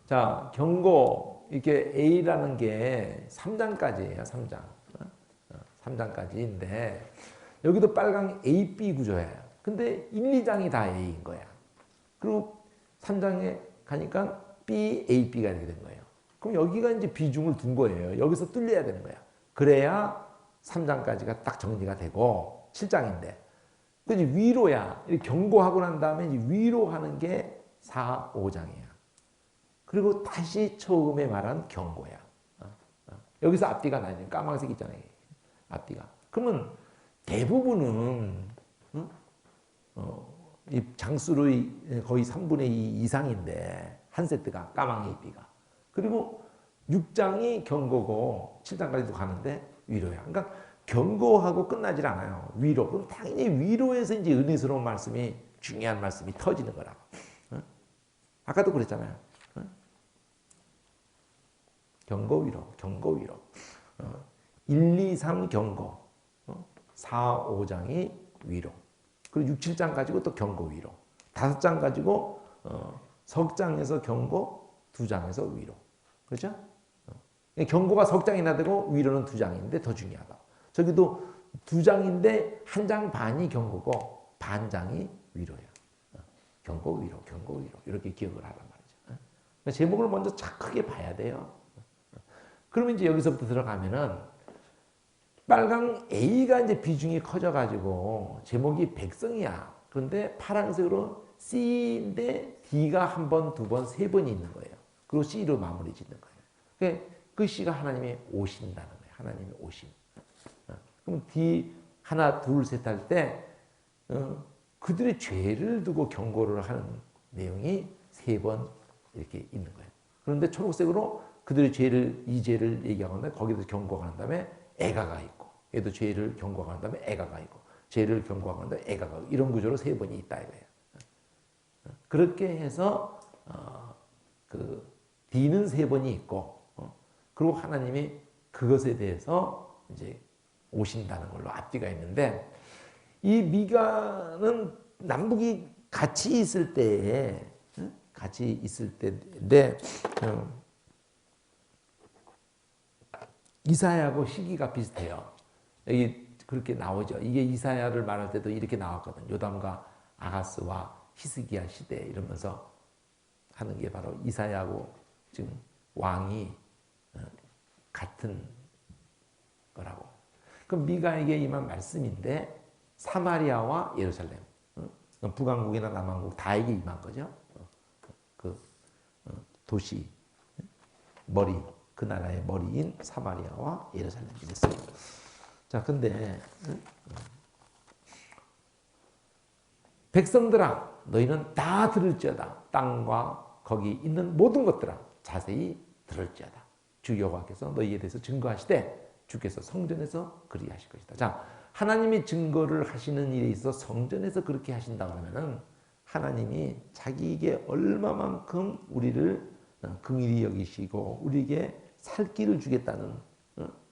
자, 경고, 이게 A라는 게 3장까지예요, 3장. 3장까지인데, 여기도 빨강 A, B 구조예요. 근데 1, 2장이 다 A인 거야. 그리고 3장에 가니까 B, A, B가 이렇게 된 거예요. 그럼 여기가 이제 비중을 둔 거예요. 여기서 뚫려야 되는 거야. 그래야 3장까지가 딱 정리가 되고, 7장인데. 그 위로야. 경고하고 난 다음에 위로하는 게 4, 5장이야. 그리고 다시 처음에 말한 경고야. 여기서 앞뒤가 나뉘는 까만색 있잖아요. 앞뒤가. 그러면 대부분은 이 장수로 거의 3분의 2 이상인데 한 세트가 까망 AB가. 그리고 6장이 경고고 7장까지도 가는데 위로야. 그러니까 경고하고 끝나질 않아요. 위로. 그럼 당연히 위로에서 이제 은혜스러운 말씀이 중요한 말씀이 터지는 거라고. 아까도 그랬잖아요. 경고 위로, 경고 위로. 1, 2, 3 경고. 4, 5장이 위로. 그리고 6, 7장 가지고 또 경고 위로. 5장 가지고 석 장에서 경고, 2장에서 위로. 그렇죠? 경고가 석 장이나 되고 위로는 2장인데 더 중요하다. 저기도 2장인데 1장 반이 경고고 반장이 위로야. 경고 위로, 경고 위로. 이렇게 기억을 하란 말이죠. 제목을 먼저 참 크게 봐야 돼요. 그러면 이제 여기서부터 들어가면은 빨강 A가 이제 비중이 커져가지고 제목이 백성이야. 그런데 파란색으로 C인데 D가 한 번, 두 번, 세 번이 있는 거예요. 그리고 C로 마무리 짓는 거예요. 그 C가 하나님이 오신다는 거예요. 하나님이 오심. 그럼 D 하나, 둘, 셋 할 때 그들의 죄를 두고 경고를 하는 내용이 세 번 이렇게 있는 거예요. 그런데 초록색으로 그들의 죄를, 이 죄를 얘기하는데 거기도 경고가 한 다음에 애가가 있고, 얘도 죄를 경고가 한 다음에 애가가 있고, 죄를 경고가 한 다음에 애가가 있고, 이런 구조로 세 번이 있다 이거예요. 그렇게 해서 그 D는 세 번이 있고, 그리고 하나님이 그것에 대해서 이제 오신다는 걸로 앞뒤가 있는데, 이 미가는 남북이 같이 있을 때에, 같이 있을 때인데, 이사야하고 시기가 비슷해요. 여기 그렇게 나오죠. 이게 이사야를 말할 때도 이렇게 나왔거든. 요담과 아하스와 히스기야 시대 이러면서 하는 게 바로 이사야하고 지금 왕이 같은 거라고. 그럼 미가에게 임한 말씀인데 사마리아와 예루살렘, 북왕국이나 남왕국 다에게 임한 거죠. 그 도시 머리, 그 나라의 머리인 사마리아와 예루살렘이 됐어요. 자, 근데 백성들아, 너희는 다 들을지어다. 땅과 거기 있는 모든 것들아, 자세히 들을지어다. 주 여호와께서 너희에 대해서 증거하시되 주께서 성전에서 그리하실 것이다. 자, 하나님이 증거를 하시는 일에 있어서 성전에서 그렇게 하신다 그러면은 하나님이 자기에게 얼마만큼 우리를 긍휼히 여기시고 우리에게 살 길을 주겠다는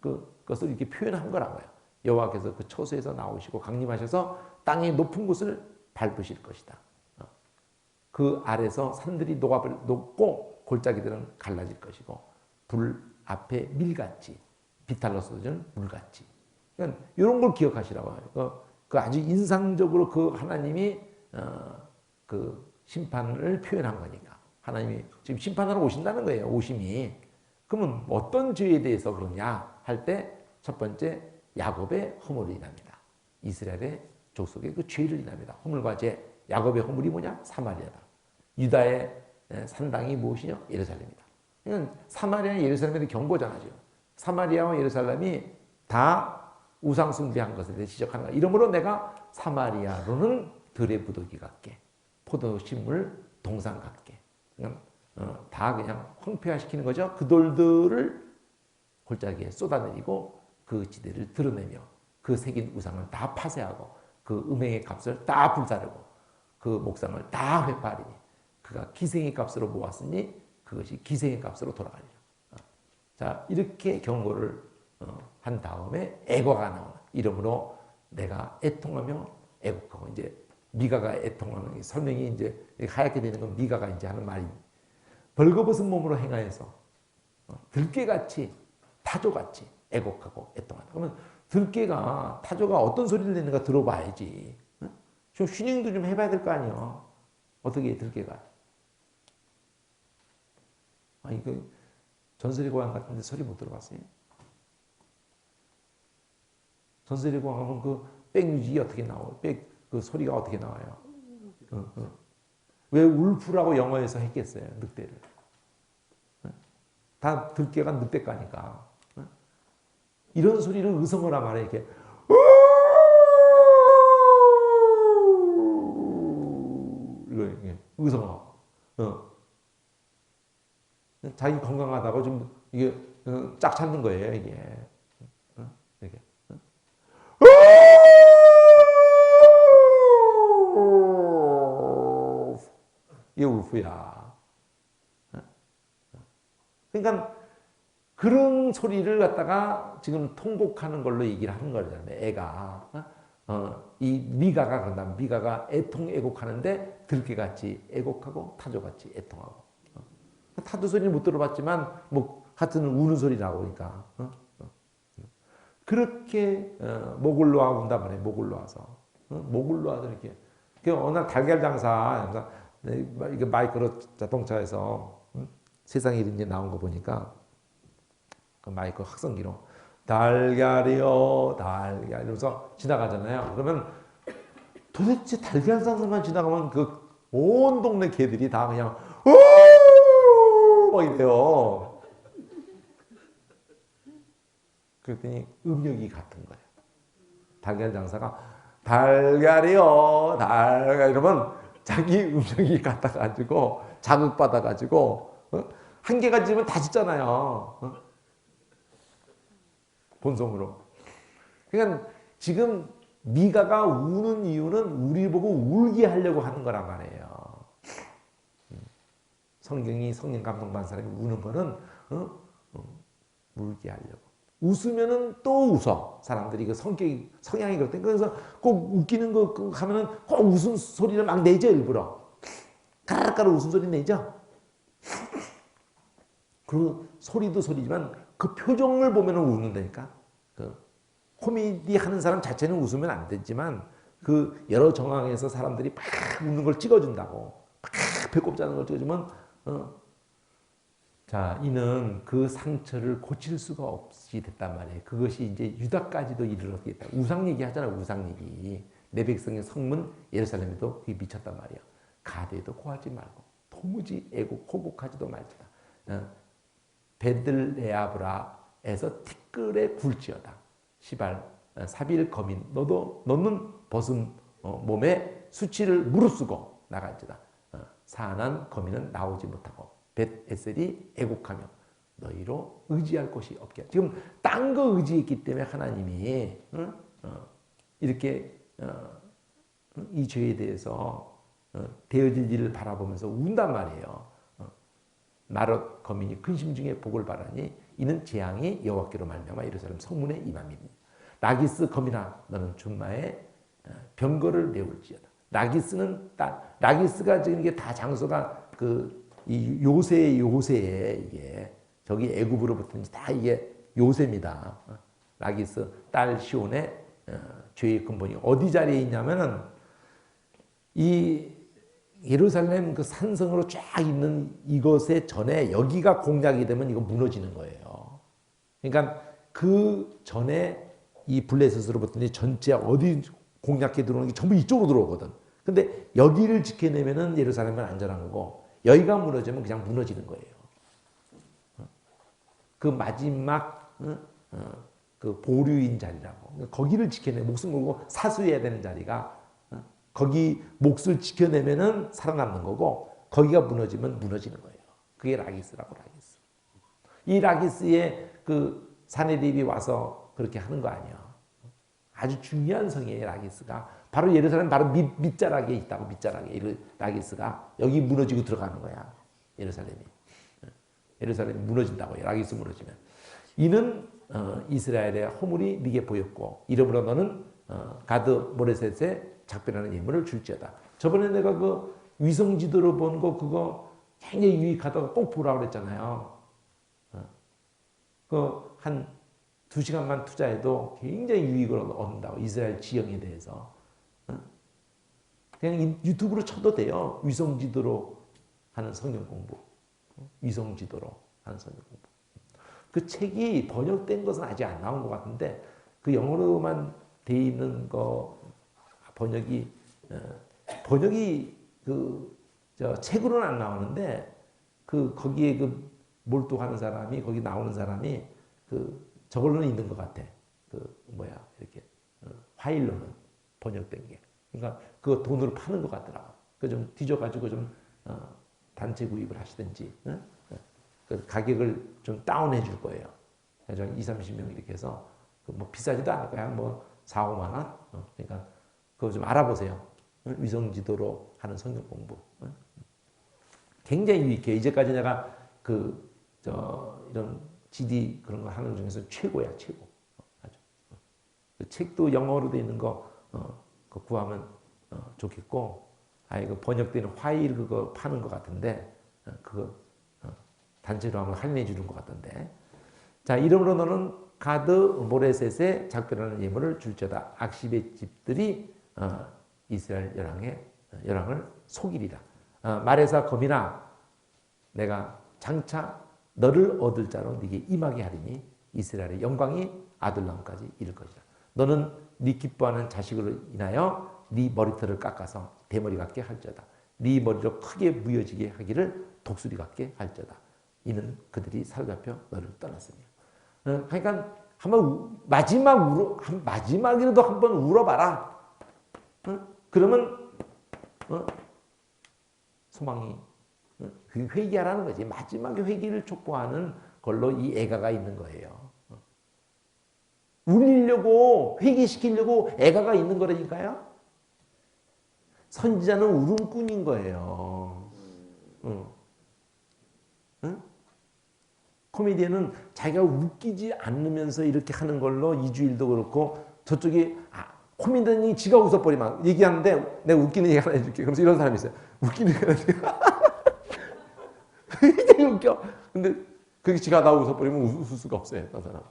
그것을 이렇게 표현한 거라고요. 여호와께서 그 초소에서 나오시고 강림하셔서 땅의 높은 곳을 밟으실 것이다. 그 아래서 산들이 녹고 골짜기들은 갈라질 것이고 불 앞에 밀같이 비탈로 쏟아지는 물같이. 그러니까 이런 걸 기억하시라고 해요. 그 아주 인상적으로 그 하나님이 그 심판을 표현한 거니까. 하나님이 지금 심판하러 오신다는 거예요. 오심이. 그러면 어떤 죄에 대해서 그러냐 할 때 첫 번째 야곱의 허물을 인합니다. 이스라엘의 족속의 그 죄를 인합니다. 허물과 죄. 야곱의 허물이 뭐냐? 사마리아다. 유다의 산당이 무엇이냐? 예루살렘이다. 그러니까 사마리아 예루살렘에 경고잖아요. 사마리아와 예루살렘이 다 우상 숭배한 것에 대해 지적하는 거야. 이러므로 내가 사마리아로는 들의 부더기 같게 포도식물 동상 같게 다 그냥 황폐화시키는 거죠. 그 돌들을 골짜기에 쏟아내리고 그 지대를 드러내며 그 새긴 우상을 다 파쇄하고 그 음행의 값을 다 불사르고 그 목상을 다 회파하리니 그가 기생의 값으로 모았으니 그것이 기생의 값으로 돌아가리라. 자, 이렇게 경고를 한 다음에 애고가 나오는 이러므로 내가 애통하며 애곡하고 이제 미가가 애통하는 설명이 이제 하얗게 되는 건 미가가 이제 하는 말이 벌거벗은 몸으로 행하여서 들깨같이 타조같이 애곡하고 애통하다. 그러면 들깨가 타조가 어떤 소리를 내는가 들어봐야지. 좀 슈닝도 좀 해봐야 될 거 아니에요. 어떻게 해, 들깨가. 아니 그 전설의 고향 같은데 소리 못 들어봤어요? 전설의 고향 하면 그 백뮤직이 어떻게 나와요? 그 소리가 어떻게 나와요? 왜 울프라고 영어에서 했겠어요? 늑대를. 다 들깨가 늑대가니까. 이런 소리를 의성어라 말해. 이렇게 이거 의성어. 자기 건강하다고 좀 이게 짝 찾는 거예요, 이게. 이렇게. 이게 울프야. 그러니까 그런 소리를 갖다가 지금 통곡하는 걸로 얘기를 하는 거잖아요. 애가. 이 미가가 그런다. 미가가 애통애곡하는데 들깨같이 애곡하고 타조같이 애통하고. 타조 소리는 못 들어봤지만 뭐 하여튼 우는 소리 나오니까. 그렇게 목을 놓아 운단 말이에요. 목을 놓아서. 목을 놓아서 이렇게. 어느 날 달걀 장사, 이게 마이크로 자동차에서 세상에 이제 나온 거 보니까 그 마이크 확성기로 달걀이요 달걀 이러면서 지나가잖아요. 그러면 도대체 달걀 장사만 지나가면 그 온 동네 개들이 다 그냥 막 이래요. 그랬더니 음력이 같은 거예요. 달걀 장사가 달걀이요 달걀 이러면 자기 음력이 같아가지고 자극받아가지고 한 개가 지면 다 짓잖아요. 본성으로. 그러니까 지금 미가가 우는 이유는 우리 보고 울게 하려고 하는 거란 말이에요. 성경이 성령 감동 받은 사람이 우는 거는 울게 하려고. 웃으면은 또 웃어. 사람들이 그 성향이 그렇대. 그래서 꼭 웃기는 거 하면은 꼭 웃음 소리를 막 내죠, 일부러. 까르르 웃음소리 내죠. 그 소리도 소리지만 그 표정을 보면 웃는다니까. 그 코미디 하는 사람 자체는 웃으면 안 되지만 그 여러 정황에서 사람들이 막 웃는 걸 찍어준다고. 막 배꼽 자는 걸 찍어주면 자, 이는 그 상처를 고칠 수가 없이 됐단 말이에요. 그것이 이제 유다까지도 이르렀게 됐다. 우상 얘기 하잖아, 우상 얘기. 내 백성의 성문 예루살렘에도 그게 미쳤단 말이에요. 가데도 고하지 말고 도무지 애곡 호곡하지도 말지다. 베들레아브라에서 티끌에 굴지어다. 시발 사빌 거민 너는 벗은 몸에 수치를 무릅쓰고 나갈지다. 사난 거민은 나오지 못하고 벳에셀이 애곡하며 너희로 의지할 곳이 없게. 지금 딴 거 의지했기 때문에 하나님이 이렇게 이 죄에 대해서 되어질 일을 바라보면서 운단 말이에요. 마롯 거민이 근심 중에 복을 바라니 이는 재앙이 여호와께로 말미암아 예루살렘 성문에 임함이니 라기스 거민아 너는 준마에 병거를 메울지어다. 라기스는 라기스가 지금 이게 다 장소가 이 요새에 이게 저기 애굽으로부터 다 이게 요새입니다. 라기스 딸 시온의 죄의 근본이 어디 자리에 있냐면은 이 예루살렘 그 산성으로 쫙 있는 이것의 전에 여기가 공략이 되면 이거 무너지는 거예요. 그러니까 그 전에 이 블레셋으로부터 전체 어디 공략해 들어오는 게 전부 이쪽으로 들어오거든. 근데 여기를 지켜내면은 예루살렘은 안전한 거고 여기가 무너지면 그냥 무너지는 거예요. 그 마지막 그 보류인 자리라고. 거기를 지켜내 목숨 걸고 사수해야 되는 자리가 거기 몫을 지켜내면은 살아남는 거고 거기가 무너지면 무너지는 거예요. 그게 라기스라고 라기스. 이 라기스에 그 사내립이 와서 그렇게 하는 거 아니야. 아주 중요한 성이에요. 라기스가 바로 예루살렘 바로 밑자락에 있다고. 밑자락에 라기스가 여기 무너지고 들어가는 거야. 예루살렘이 무너진다고 해요. 라기스 무너지면 이는 이스라엘의 허물이 네게 보였고 이러므로 너는 가드 모레셋에 작별하는 예물을 줄지어다. 저번에 내가 그 위성 지도로 본 거 그거 굉장히 유익하다고 꼭 보라고 그랬잖아요. 그 한 2시간만 투자해도 굉장히 유익을 얻는다고. 이스라엘 지형에 대해서. 그냥 유튜브로 쳐도 돼요. 위성 지도로 하는 성경 공부. 위성 지도로 하는 성경 공부. 그 책이 번역된 것은 아직 안 나온 것 같은데 그 영어로만 돼 있는 거 번역이 저 책으로는 안 나오는데 거기에 몰두하는 사람이 거기 나오는 사람이 저걸로는 있는 것 같아. 이렇게 파일로는 번역된 게. 그러니까 그거 돈으로 파는 것 같더라고. 그 좀 뒤져가지고 좀 단체 구입을 하시든지 그 가격을 좀 다운해 줄 거예요. 그래서 20-30명 이렇게 해서 뭐 비싸지도 않을 거야. 뭐 4-5만 원. 그러니까 그거 좀 알아보세요. 위성 지도로 하는 성경 공부. 굉장히 유익해. 이제까지 내가 이런 GD 그런 거 하는 중에서 최고야, 최고. 아주. 그 책도 영어로 돼 있는 거 그거 구하면 좋겠고, 그 번역되는 파일 그거 파는 것 같은데, 그거 단체로 하면 할인해 주는 것 같던데. 자, 이러므로 너는 가드 모레셋의 작별하는 예물을 줄지어다. 악십의 집들이 이스라엘 열왕을 속이리라. 말에서 검이나 내가 장차 너를 얻을 자로 네게 임하게 하리니 이스라엘의 영광이 아둘람까지 이를 것이다. 너는 네 기뻐하는 자식으로 인하여 네 머리털을 깎아서 대머리 같게 할지어다. 네 머리로 크게 무여지게 하기를 독수리 같게 할지어다. 이는 그들이 사로잡혀 너를 떠났으며. 그러니까 한번 마지막이라도 한번 울어봐라. 그러면 소망이 회개하라는 거지. 마지막에 회개를 촉구하는 걸로 이 애가가 있는 거예요. 울리려고 회개시키려고 애가가 있는 거라니까요. 선지자는 울음꾼인 거예요. 코미디언은 자기가 웃기지 않으면서 이렇게 하는 걸로 이주일도 그렇고 저쪽이 코미디언이 지가 웃어버리면 얘기하는데 내가 웃기는 얘기 하나 해줄게. 그러면서 이런 사람이 있어요. 웃기는 얘기 하나 해줄게. 굉장히 웃겨. 근데 그게 지가 나 웃어버리면 웃을 수가 없어요. 그 사람.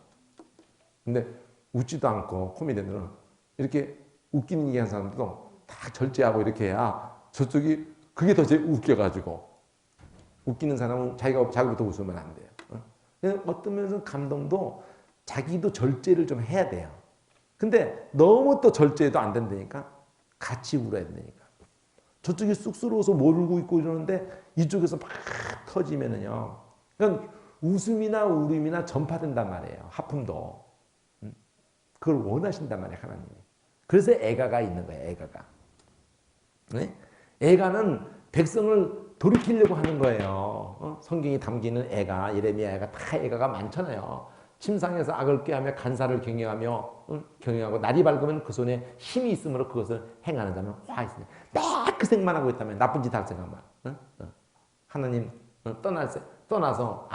근데 웃지도 않고 코미디언들은 이렇게 웃기는 얘기하는 사람들도 다 절제하고 이렇게 해야 저쪽이 그게 더 웃겨가지고 웃기는 사람은 자기부터 웃으면 안 돼요. 어떤 면에서 감동도 자기도 절제를 좀 해야 돼요. 근데 너무 또 절제해도 안 된다니까 같이 울어야 된다니까. 저쪽이 쑥스러워서 뭘 울고 있고 이러는데 이쪽에서 막 터지면은요. 그러니까 웃음이나 울음이나 전파된단 말이에요. 하품도. 그걸 원하신단 말이에요, 하나님이. 그래서 애가가 있는 거예요, 애가가. 네? 애가는 백성을 돌이키려고 하는 거예요. 성경이 담기는 애가, 예레미야 애가 다 애가가 많잖아요. 침상에서 악을 꾀하며 간사를 경영하고 날이 밝으면 그 손에 힘이 있으므로 그것을 행하는 자는 화 있으니 내가 그 생만 하고 있다면 나쁜 짓 할 생각만. 하나님 떠나서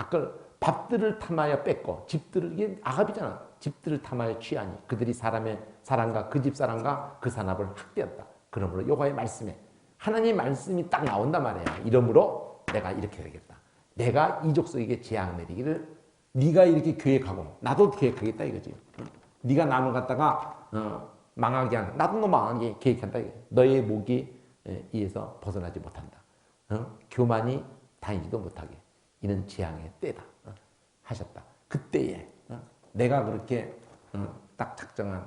밥들을 탐하여 뺏고 집들을 이게 아합이잖아. 집들을 탐하여 취하니 그들이 사람의 사람과 그 집 사람과 그 산업을 학대했다. 그러므로 여호와의 말씀에 하나님의 말씀이 딱 나온단 말이에요. 이러므로 내가 이렇게 해야겠다. 내가 이 족속에게 재앙 내리기를 네가 이렇게 계획하고 나도 계획하겠다 이거지. 네가 남을 갖다가 망하게 하는 나도 너 망하게 계획한다. 너의 목이 이에서 벗어나지 못한다. 교만이 다니지도 못하게. 이는 재앙의 때다. 하셨다. 그때에 내가 그렇게 딱 작정한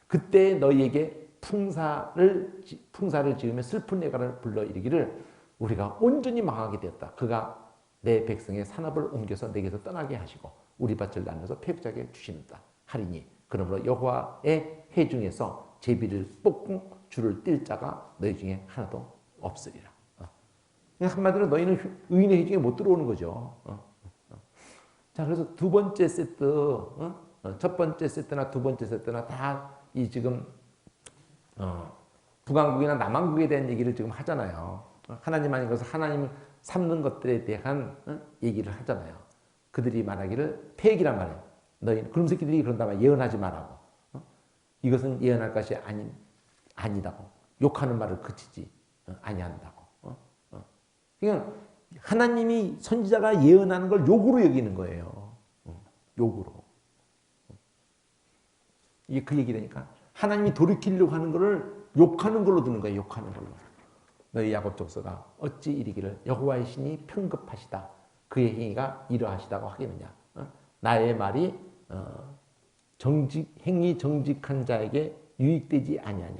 그때에 너희에게 풍사를 지으며 슬픈 예가를 불러 이르기를 우리가 온전히 망하게 되었다. 그가 내 백성의 산업을 옮겨서 내게서 떠나게 하시고 우리 밭을 나눠서 폐역자에게 주신다 하리니 그러므로 여호와의 해 중에서 제비를 뽑고 줄을 띨 자가 너희 중에 하나도 없으리라. 한마디로 너희는 의인의 해 중에 못 들어오는 거죠. 자, 그래서 두 번째 세트, 첫 번째 세트나 두 번째 세트나 다 이 지금 북왕국이나 남왕국에 대한 얘기를 지금 하잖아요. 하나님 아닌 것을 하나님 삼는 것들에 대한 얘기를 하잖아요. 그들이 말하기를 폐역이란 말이에요. 너희 그런 새끼들이 그런다면 예언하지 말라고. 이것은 예언할 것이 아니다고. 욕하는 말을 그치지 아니한다고. 그냥 하나님이 선지자가 예언하는 걸 욕으로 여기는 거예요. 욕으로. 이게 그 얘기라니까. 하나님이 돌이키려고 하는 거를 욕하는 걸로 드는 거예요. 욕하는 걸로. 너희 야곱 족속아 어찌 이르기를 여호와의 신이 편급하시다. 그의 행위가 이러하시다고 하겠느냐. 나의 말이 행위 정직한 자에게 유익되지 아니하냐.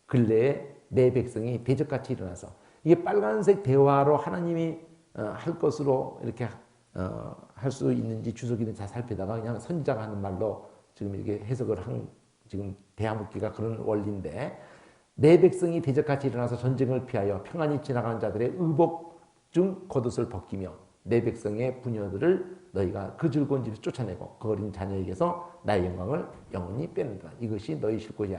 근래에 내 백성이 대적같이 일어나서 이게 빨간색 대화로 하나님이 할 것으로 이렇게 할 수 있는지 주석이든 잘 살피다가 그냥 선지자가 하는 말로 지금 이렇게 해석을 한 지금 대화묻기가 그런 원리인데 내 백성이 대적같이 일어나서 전쟁을 피하여 평안히 지나가는 자들의 의복 중 겉옷을 벗기며 내 백성의 부녀들을 너희가 그 즐거운 집에서 쫓아내고 그 어린 자녀에게서 나의 영광을 영원히 빼는다. 이것이 너희 쉴 곳이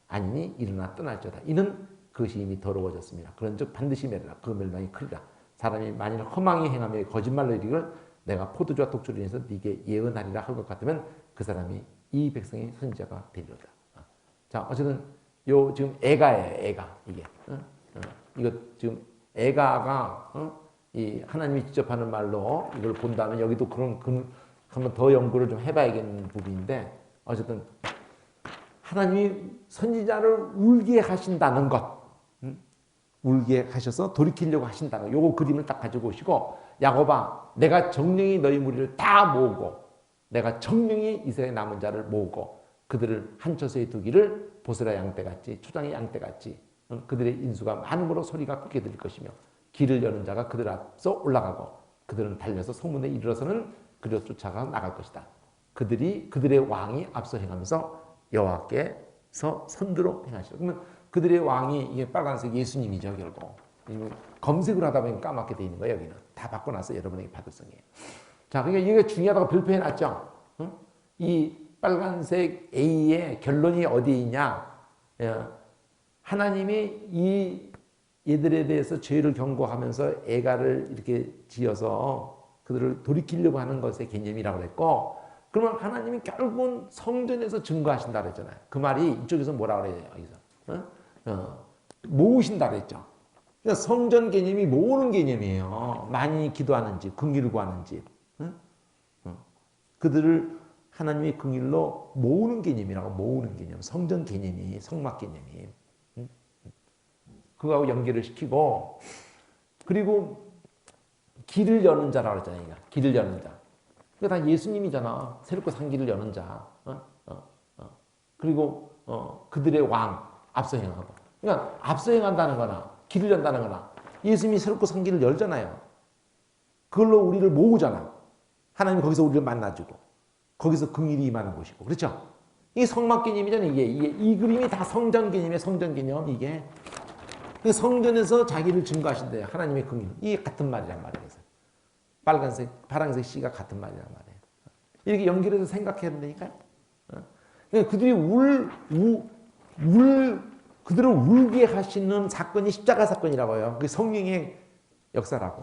아니니 일어나 떠날지어다. 이는 그것이 이미 더러워졌습니다. 그런즉 반드시 멸하라. 그 멸망이 크리라. 사람이 만일 허망히 행하며 거짓말로 이르기를 내가 포도주와 독주를 인해서 네게 예언하리라 할 것 같으면 그 사람이 이 백성의 선지자가 되리로다. 자, 어쨌든 요 지금 애가예요. 애가 이게 이거 지금 애가가 이 하나님이 직접 하는 말로 이걸 본다면 여기도 그런 한번 더 연구를 좀 해봐야겠는 부분인데 어쨌든 하나님이 선지자를 울게 하신다는 것, 울게 하셔서 돌이키려고 하신다는 것, 요거 그림을 딱 가지고 오시고 야곱아 내가 정령이 너희 무리를 다 모으고 내가 정령이 이스라엘 남은 자를 모으고 그들을 한 처소에 두기를 보스라 양떼같이 초장의 양떼같이 그들의 인수가 많은 거로 소리가 크게 들릴 것이며 길을 여는 자가 그들 앞서 올라가고 그들은 달려서 소문에 이르러서는 그리로 쫓아가 나갈 것이다. 그들의 왕이 앞서 행하면서 여호와께서 선두로 행하시라. 그러면 그들의 왕이 이게 빨간색 예수님이죠 결국. 검색을 하다 보니 까맣게 돼 있는 거예요 여기는. 다 바꿔놔서 여러분에게 받을 성이에요. 자, 그러니까 이게 중요하다고 별표해놨죠. 이 빨간색 A의 결론이 어디에 있냐? 하나님이 이 얘들에 대해서 죄를 경고하면서 애가를 이렇게 지어서 그들을 돌이키려고 하는 것의 개념이라고 그랬고, 그러면 하나님이 결국은 성전에서 증거하신다 그랬잖아요. 그 말이 이쪽에서 뭐라 그래요? 여기서 모으신다 그랬죠. 그러니까 성전 개념이 모으는 개념이에요. 많이 기도하는 집, 긍휼을 구하는 집. 그들을 하나님의 긍휼로 모으는 개념이라고. 모으는 개념, 성전 개념이, 성막 개념이. 그거하고 연결을 시키고, 그리고 길을 여는 자라고 했잖아요. 길을 여는 자. 그게 다 예수님이잖아. 새롭게 산 길을 여는 자. 그리고 그들의 왕, 앞서 행하고. 그러니까 앞서 행한다는 거나 길을 연다는 거나 예수님이 새롭게 산 길을 열잖아요. 그걸로 우리를 모으잖아. 하나님이 거기서 우리를 만나주고 거기서 긍휼이 임하는 곳이고. 그렇죠? 이게 성막 개념이잖아요. 이 그림이 다 성전 개념이에요. 성전 개념 이게. 성전에서 자기를 증거하신대요. 하나님의 긍휼. 이게 같은 말이란 말이에요. 빨간색, 파란색 씨가 같은 말이란 말이에요. 이렇게 연결해서 생각해야 된다니까요. 그들이 그들을 울게 하시는 사건이 십자가 사건이라고 해요. 그게 성령의 역사라고.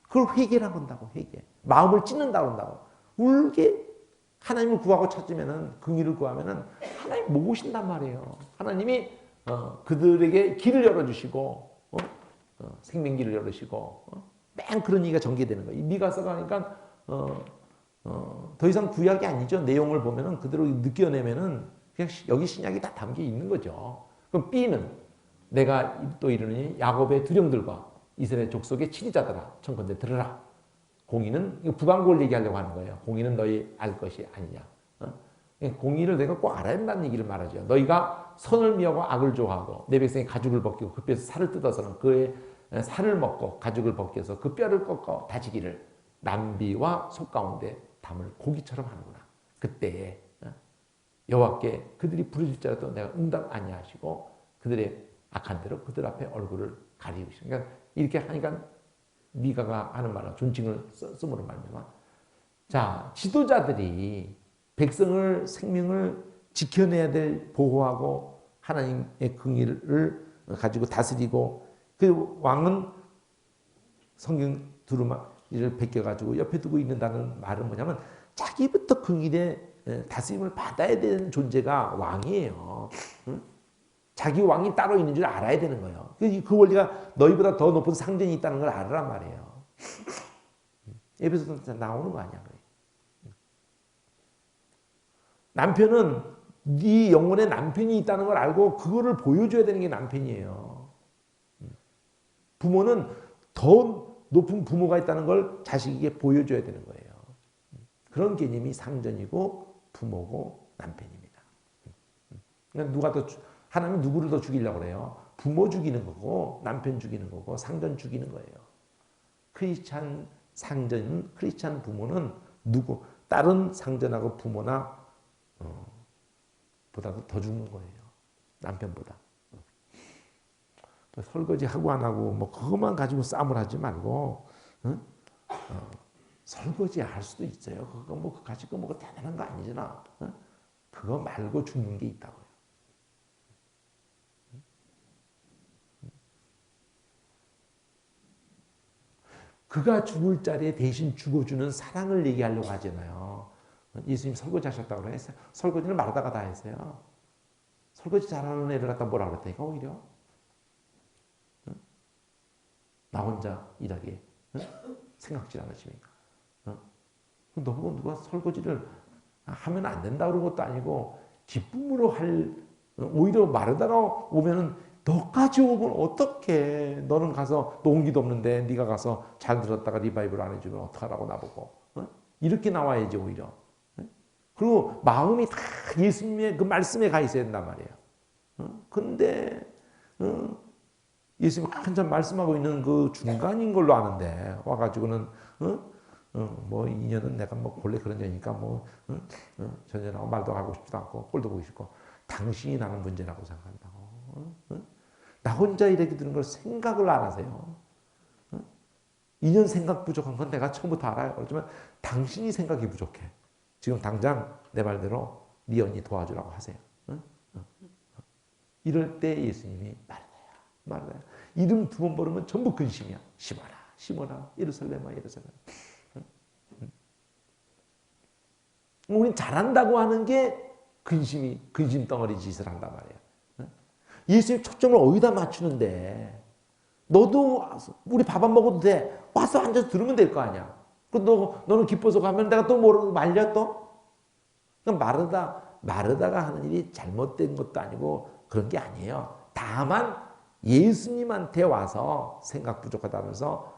그걸 회개라고 한다고, 회개. 마음을 찢는다고 한다고. 울게 하나님을 구하고 찾으면은, 긍휼을 구하면은 하나님 모으신단 말이에요. 하나님이 그들에게 길을 열어주시고, 생명길을 열으시고, 맨 그런 얘기가 전개되는 거예요. 미가서가 하니까, 더 이상 구약이 아니죠. 내용을 보면은 그대로 느껴내면은 그냥 여기 신약이 다 담겨 있는 거죠. 그럼 B는 내가 또 이르니 야곱의 두령들과 이스라엘 족속의 친위자들아 청컨대 들으라. 공의는 북왕국을 얘기하려고 하는 거예요. 공의는 너희 알 것이 아니냐. 공의를 내가 꼭 알아야 된다는 얘기를 말하죠. 너희가 선을 미하고 악을 좋아하고 내 백성이 가죽을 벗기고 그 뼈에서 살을 뜯어서는 그의 살을 먹고 가죽을 벗겨서 그 뼈를 꺾어 다지기를 남비와 속 가운데 담을 고기처럼 하는구나. 그때에 여호와께 그들이 부르짖더라도 내가 응답 아니하시고 그들의 악한 대로 그들 앞에 얼굴을 가리우시고. 그러니까 이렇게 하니까 미가가 하는 말은 존칭을 쓰므로 말미암아. 자, 지도자들이 백성을 생명을 지켜내야 될, 보호하고 하나님의 긍휼을 가지고 다스리고, 그 왕은 성경 두루마리를 베껴가지고 옆에 두고 있는다는 말은 뭐냐면 자기부터 긍휼의 다스림을 받아야 되는 존재가 왕이에요. 자기 왕이 따로 있는 줄 알아야 되는 거예요. 그 원리가 너희보다 더 높은 상전이 있다는 걸 알으란 말이에요. 에베소서 나오는 거 아니야. 남편은 네 영혼에 남편이 있다는 걸 알고 그거를 보여줘야 되는 게 남편이에요. 부모는 더 높은 부모가 있다는 걸 자식에게 보여줘야 되는 거예요. 그런 개념이 상전이고 부모고 남편입니다. 하나님은 누구를 더 죽이려고 그래요? 부모 죽이는 거고 남편 죽이는 거고 상전 죽이는 거예요. 크리스찬 상전, 크리스찬 부모는 다른 상전하고 부모나 보다도 더 죽는 거예요. 남편보다. 설거지 하고 안 하고 뭐 그것만 가지고 싸움을 하지 말고 설거지 할 수도 있어요. 그거 뭐 가지고 뭐 대단한 거 아니잖아. 그거 말고 죽는 게 있다고요. 그가 죽을 자리에 대신 죽어주는 사랑을 얘기하려고 하잖아요. 예수님 설거지 하셨다고 그랬어요. 설거지는 말하다가 다 했어요. 설거지 잘하는 애를 갖다 뭐라 그랬다니까 오히려. 나 혼자 일하게 생각질 않으십니까? 너무 누가 설거지를 하면 안 된다 그런 것도 아니고 기쁨으로 오히려 마르다가 오면은 너까지 오면 어떡해. 너는 가서 너 온기도 없는데 네가 가서 잘 들었다가 리바이벌 안 해주면 어떡하라고 나보고. 이렇게 나와야지 오히려. 그리고 마음이 다 예수님의 그 말씀에 가 있어야 된단 말이에요. 근데 예수님이 한참 말씀하고 있는 그 중간인 걸로 아는데 와가지고는 뭐 인연은 내가 뭐 본래 그런 년이니까 뭐 전전하고 말도 하고 싶지도 않고 꼴도 보고 싶고 당신이 나는 문제라고 생각한다고. 나 혼자 이렇게 되는 걸 생각을 안 하세요. 인연 생각 부족한 건 내가 처음부터 알아요. 그렇지만 당신이 생각이 부족해. 지금 당장 내 말대로 네 언니 도와주라고 하세요. 이럴 때 예수님이 말하야. 이름 두 번 부르면 전부 근심이야. 시모나, 시모나, 예루살렘아, 예루살렘. 우린 잘한다고 하는 게 근심 덩어리 짓을 한단 말이에요. 예수님 초점을 어디다 맞추는데 너도 우리 밥 안 먹어도 돼. 와서 앉아서 들으면 될 거 아니야. 너는 기뻐서 가면 내가 또 뭐라고 말려 또? 마르다가 하는 일이 잘못된 것도 아니고 그런 게 아니에요. 다만 예수님한테 와서 생각 부족하다면서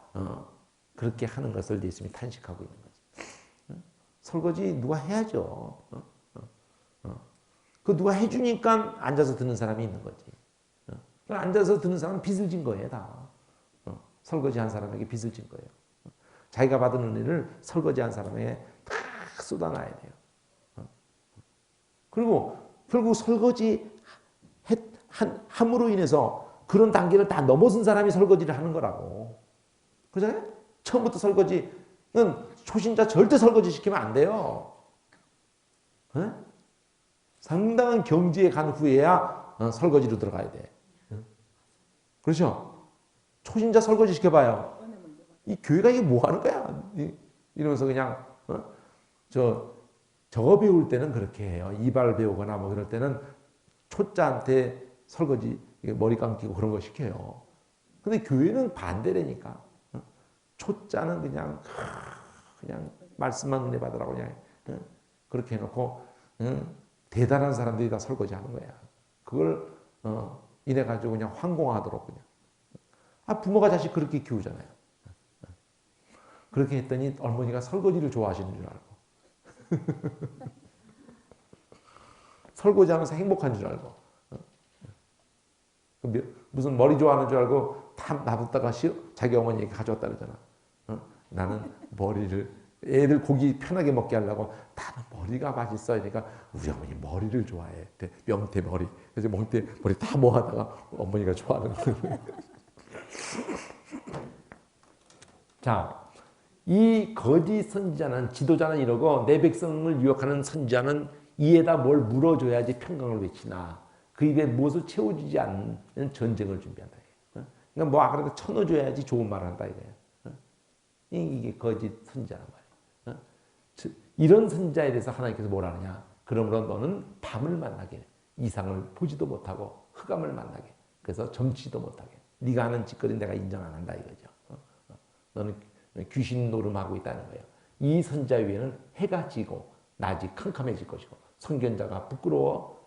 그렇게 하는 것을 예수님이 탄식하고 있는 거죠. 설거지 누가 해야죠. 그 누가 해주니까 앉아서 듣는 사람이 있는 거지. 앉아서 듣는 사람은 빚을 진 거예요, 다. 설거지 한 사람에게 빚을 진 거예요. 자기가 받은 은혜를 설거지 한 사람에게 다 쏟아놔야 돼요. 그리고 결국 설거지 함으로 인해서 그런 단계를 다 넘어선 사람이 설거지를 하는 거라고. 그잖아요? 처음부터 설거지는 초신자 절대 설거지 시키면 안 돼요. 네? 상당한 경지에 간 후에야 설거지로 들어가야 돼. 그렇죠? 초신자 설거지 시켜봐요. 이 교회가 이게 뭐 하는 거야? 이러면서 그냥 저거 배울 때는 그렇게 해요. 이발 배우거나 뭐 그럴 때는 초짜한테 설거지 머리 감기고 그런 거 시켜요. 근데 교회는 반대라니까. 초짜는 그냥 말씀만 은혜 받으라고 그냥 그렇게 해놓고 대단한 사람들이 다 설거지 하는 거야. 그걸 이래 가지고 그냥 황공하도록 그냥. 부모가 자식 그렇게 키우잖아요. 그렇게 했더니 어머니가 설거지를 좋아하시는 줄 알고. 설거지하면서 행복한 줄 알고. 무슨 머리 좋아하는 줄 알고 다 놔뒀다가 자기 어머니에게 가져왔다 그러잖아. 나는 머리를 애들 고기 편하게 먹게 하려고 나는 머리가 맛있어. 그러니까 우리 어머니 머리를 좋아해. 명태 머리. 그래서 명태 머리 다 모아다가 어머니가 좋아하는 거예요. 자, 이 거짓 선지자는 지도자는 이러고 내 백성을 유혹하는 선지자는 이에다 뭘 물어줘야지 평강을 외치나 그 입에 무엇을 채워주지 않는 전쟁을 준비한다. 그러니까 뭐 아까도 쳐넣어줘야지 좋은 말을 한다 이거예요. 이게 거짓 선지자란 말이에요. 이런 선지자에 대해서 하나님께서 뭐라 하느냐. 그러므로 너는 밤을 만나게 이상을 보지도 못하고 흑암을 만나게 그래서 점치지도 못하게 네가 하는 짓거리 내가 인정 안 한다 이거죠. 너는 귀신 노름하고 있다는 거예요. 이 선자 위에는 해가 지고 낮이 캄캄해질 것이고 선견자가 부끄러워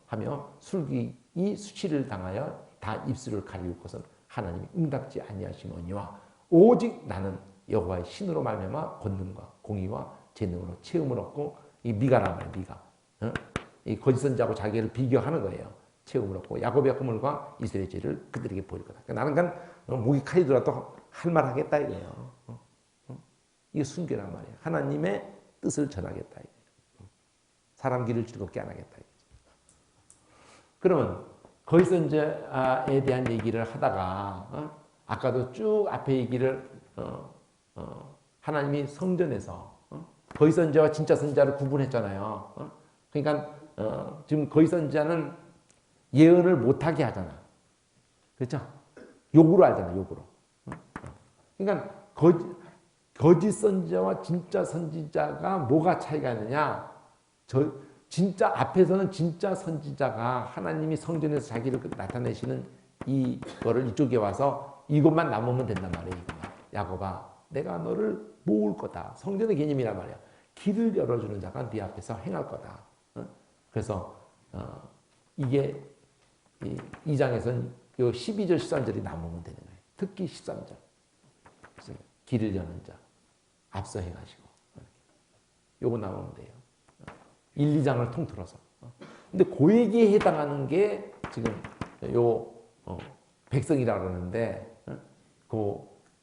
하며 술귀이 수치를 당하여 다 입술을 가리울 것은 하나님이 응답지 아니하시거니와 오직 나는 여호와의 신으로 말미암아 권능과 공의와 재능으로 체험을 얻고 이 미가란 말이에요. 미가. 이 거짓 선지자하고 자기를 비교하는 거예요. 체험을 얻고 야곱의 허물과 이스라엘의 죄를 그들에게 보일 거다. 그러니까 나는 목이 칼이 들어도 할 말 하겠다 이거예요. 이게 순교란 말이에요. 하나님의 뜻을 전하겠다 이거예요. 사람 길을 즐겁게 안 하겠다 이거죠. 그러면 거짓 선지자에 대한 얘기를 하다가 아까도 쭉 앞에 얘기를 하나님이 성전에서 거짓 선지자와 진짜 선지자를 구분했잖아요. 그러니까 지금 거짓 선지자는 예언을 못하게 하잖아. 그렇죠? 욕으로 하잖아. 욕으로. 그러니까 거짓 선지자와 진짜 선지자가 뭐가 차이가 있느냐? 진짜 앞에서는 진짜 선지자가 하나님이 성전에서 자기를 나타내시는 이거를 이쪽에 와서 이것만 남으면 된단 말이에요. 이것만. 야곱아, 내가 너를 모을 거다. 성전의 개념이란 말이야. 길을 열어주는 자가 네 앞에서 행할 거다. 그래서 이게 이 장에서는 요 12절 13절이 남으면 되는 거예요. 특히 13절. 길을 여는 자, 앞서 행하시고. 요거 나오면 돼요. 1, 2장을 통틀어서. 근데 그 얘기에 해당하는 게 지금 요 백성이라고 그러는데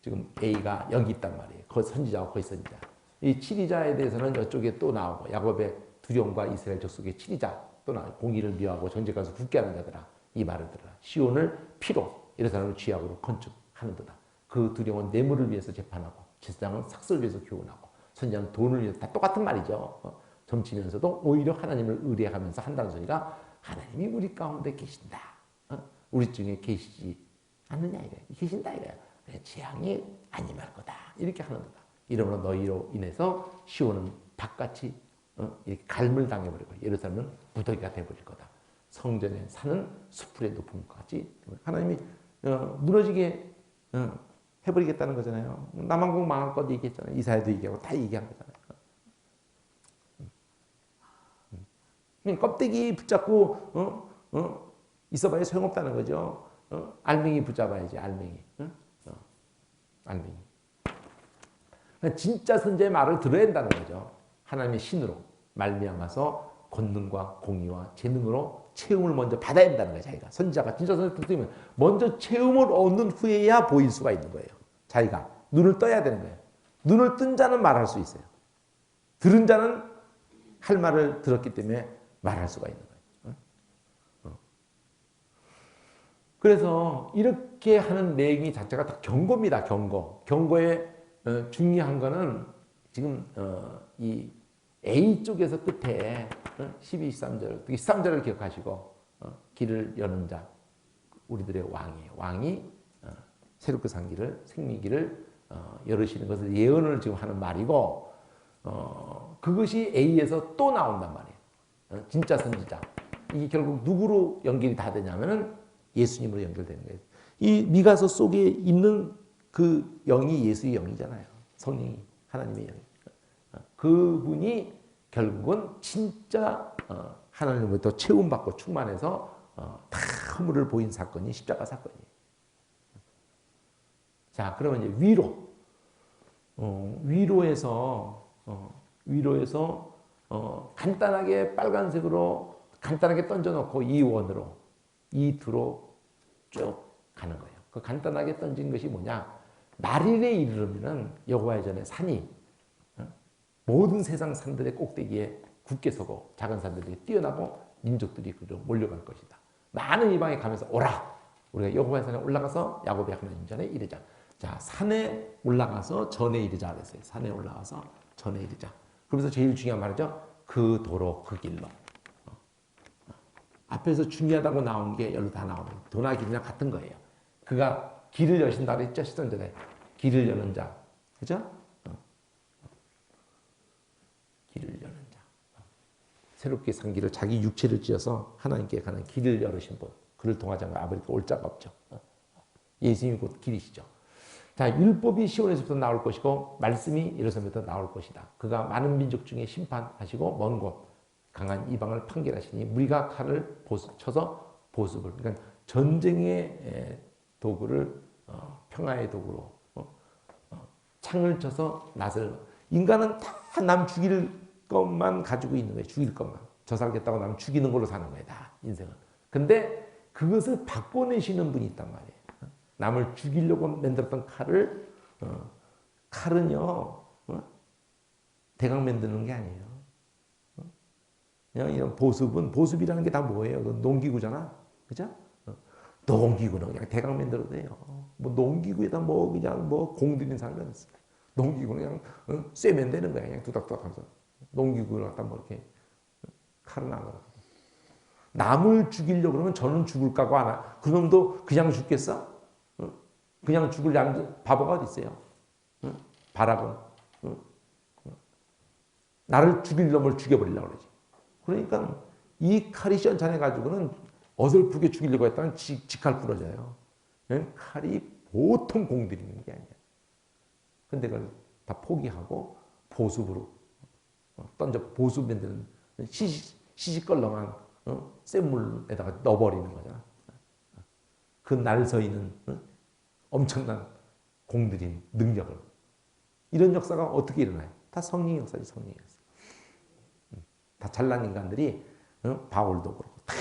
지금 A가 여기 있단 말이에요. 그 선지자와 거짓 선지자. 이 7위자에 대해서는 이쪽에 또 나오고 야곱의 두려움과 이스라엘 족속의 7위자 또 나오고 공의를 미워하고 정죄 가서 굳게 하는 자들아 이 말을 들으라. 시온을 피로 이런 사람을 쥐약으로 건축하는도다. 그 두려움은 뇌물을 위해서 재판하고 제사장은 삭슬을 위해서 교훈하고 선지자는 돈을 위해서 다 똑같은 말이죠. 점치면서도 오히려 하나님을 의뢰하면서 한다는 소리가 하나님이 우리 가운데 계신다. 우리 중에 계시지 않느냐 이거야. 계신다 이거야. 재앙이 아님할 거다. 이렇게 하는 거다. 이러므로 너희로 인해서 시온은 바깥이 이렇게 갈물 당해버리고 예루살렘은 무더기가 돼버릴 거다. 성전에 사는 수풀의 높은 것까지 하나님이 무너지게 해버리겠다는 거잖아요. 남한국 망할 것 얘기했잖아요. 이사야도 얘기하고 다 얘기한 거잖아요. 껍데기 붙잡고 있어봐야 소용없다는 거죠. 알맹이 붙잡아야지. 알맹이. 알맹이. 진짜 선지자의 말을 들어야 한다는 거죠. 하나님의 신으로 말미암아서 권능과 공의와 재능으로 체험을 먼저 받아야 한다는 거예요. 자기가 선지자가 진짜 선지자가 되면 먼저 체험을 얻는 후에야 보일 수가 있는 거예요. 자기가 눈을 떠야 되는 거예요. 눈을 뜬 자는 말할 수 있어요. 들은 자는 할 말을 들었기 때문에 말할 수가 있는 거예요. 그래서 이렇게 하는 내용이 자체가 다 경고입니다. 경고. 경고의 중요한 거는 지금 이 A 쪽에서 끝에 12, 13절, 특히 13절을 기억하시고 길을 여는 자, 우리들의 왕이에요. 왕이 새롭게 산 길을, 생명길을 열으시는 것을 예언을 지금 하는 말이고 그것이 A에서 또 나온단 말이에요. 진짜 선지자. 이게 결국 누구로 연결이 다 되냐면은 예수님으로 연결되는 거예요. 이 미가서 속에 있는 그 영이 예수의 영이잖아요. 성령이 하나님의 영. 그분이 결국은 진짜 하나님으로부터 체험받고 충만해서 다 허물을 보인 사건이 십자가 사건이에요. 자, 그러면 이제 위로. 위로에서 간단하게 빨간색으로 간단하게 던져놓고 이 원으로 이 두로 쭉 가는 거예요. 그 간단하게 던진 것이 뭐냐? 말일에 이르르면은 여호와의 전에 산이 모든 세상 산들의 꼭대기에 굳게 서고 작은 산들이 뛰어나고 민족들이 그로 몰려갈 것이다. 많은 이방에 가면서 오라. 우리가 여호와의 산에 올라가서 야곱의 하나님 전에 이르자. 자, 산에 올라가서 전에 이르자 그랬어요. 산에 올라가서 전에 이르자. 그러면서 제일 중요한 말이죠. 그 도로 그 길로. 앞에서 중요하다고 나온 게 여기로 다 나오는 도나 길이랑 같은 거예요. 그가 길을 여신다 그랬죠. 시전전에 길을 여는 자. 그죠? 길을 여는 자. 새롭게 산 길을 자기 육체를 찌어서 하나님께 가는 길을 열으신 분. 그를 통하지 않고 아버지께 올 자가 없죠. 예수님이 곧 길이시죠. 자, 율법이 시온에서부터 나올 것이고 말씀이 예루살렘에서 나올 것이다. 그가 많은 민족 중에 심판하시고 먼 곳 강한 이방을 판결하시니 무리가 칼을 쳐서 보습을, 그러니까 전쟁의 도구를 평화의 도구로 창을 쳐서 낫을, 인간은 다 남 죽일 것만 가지고 있는 거예요. 죽일 것만. 저 살겠다고 남 죽이는 걸로 사는 거예요. 다 인생은. 근데 그것을 바꿔내시는 분이 있단 말이에요. 남을 죽이려고 만들었던 칼은요, 대강 만드는 게 아니에요. 그냥 이런 보습이라는 게 다 뭐예요? 농기구잖아. 그죠? 농기구는 그냥 대강 만들어도 돼요. 뭐 농기구에다 뭐 그냥 뭐 공들인 사람이 어딨어. 농기구는 그냥 쇠면 되는 거야. 그냥 두닥두닥 하면서. 농기구를 갖다 뭐 이렇게 칼은 안 하고. 남을 죽이려고 그러면 저는 죽을 까고 안 하. 그 놈도 그냥 죽겠어? 그냥 죽을 바보가 어디 있어요? 바락은. 나를 죽일 놈을 죽여버리려고 그러지. 그러니까 이 칼이 시원찮아가지고는 어설프게 죽이려고 했다면 지칼 부러져요. 칼이 보통 공들이는 게 아니야. 근데 그걸 다 포기하고 보습으로 보습 만드는 시시껄렁한 센 물에다가 넣어버리는 거잖아. 그 날서있는 엄청난 공들인 능력을. 이런 역사가 어떻게 일어나요? 다 성령의 역사지, 성령의 역사. 다 잘난 인간들이 바울도 그렇고 다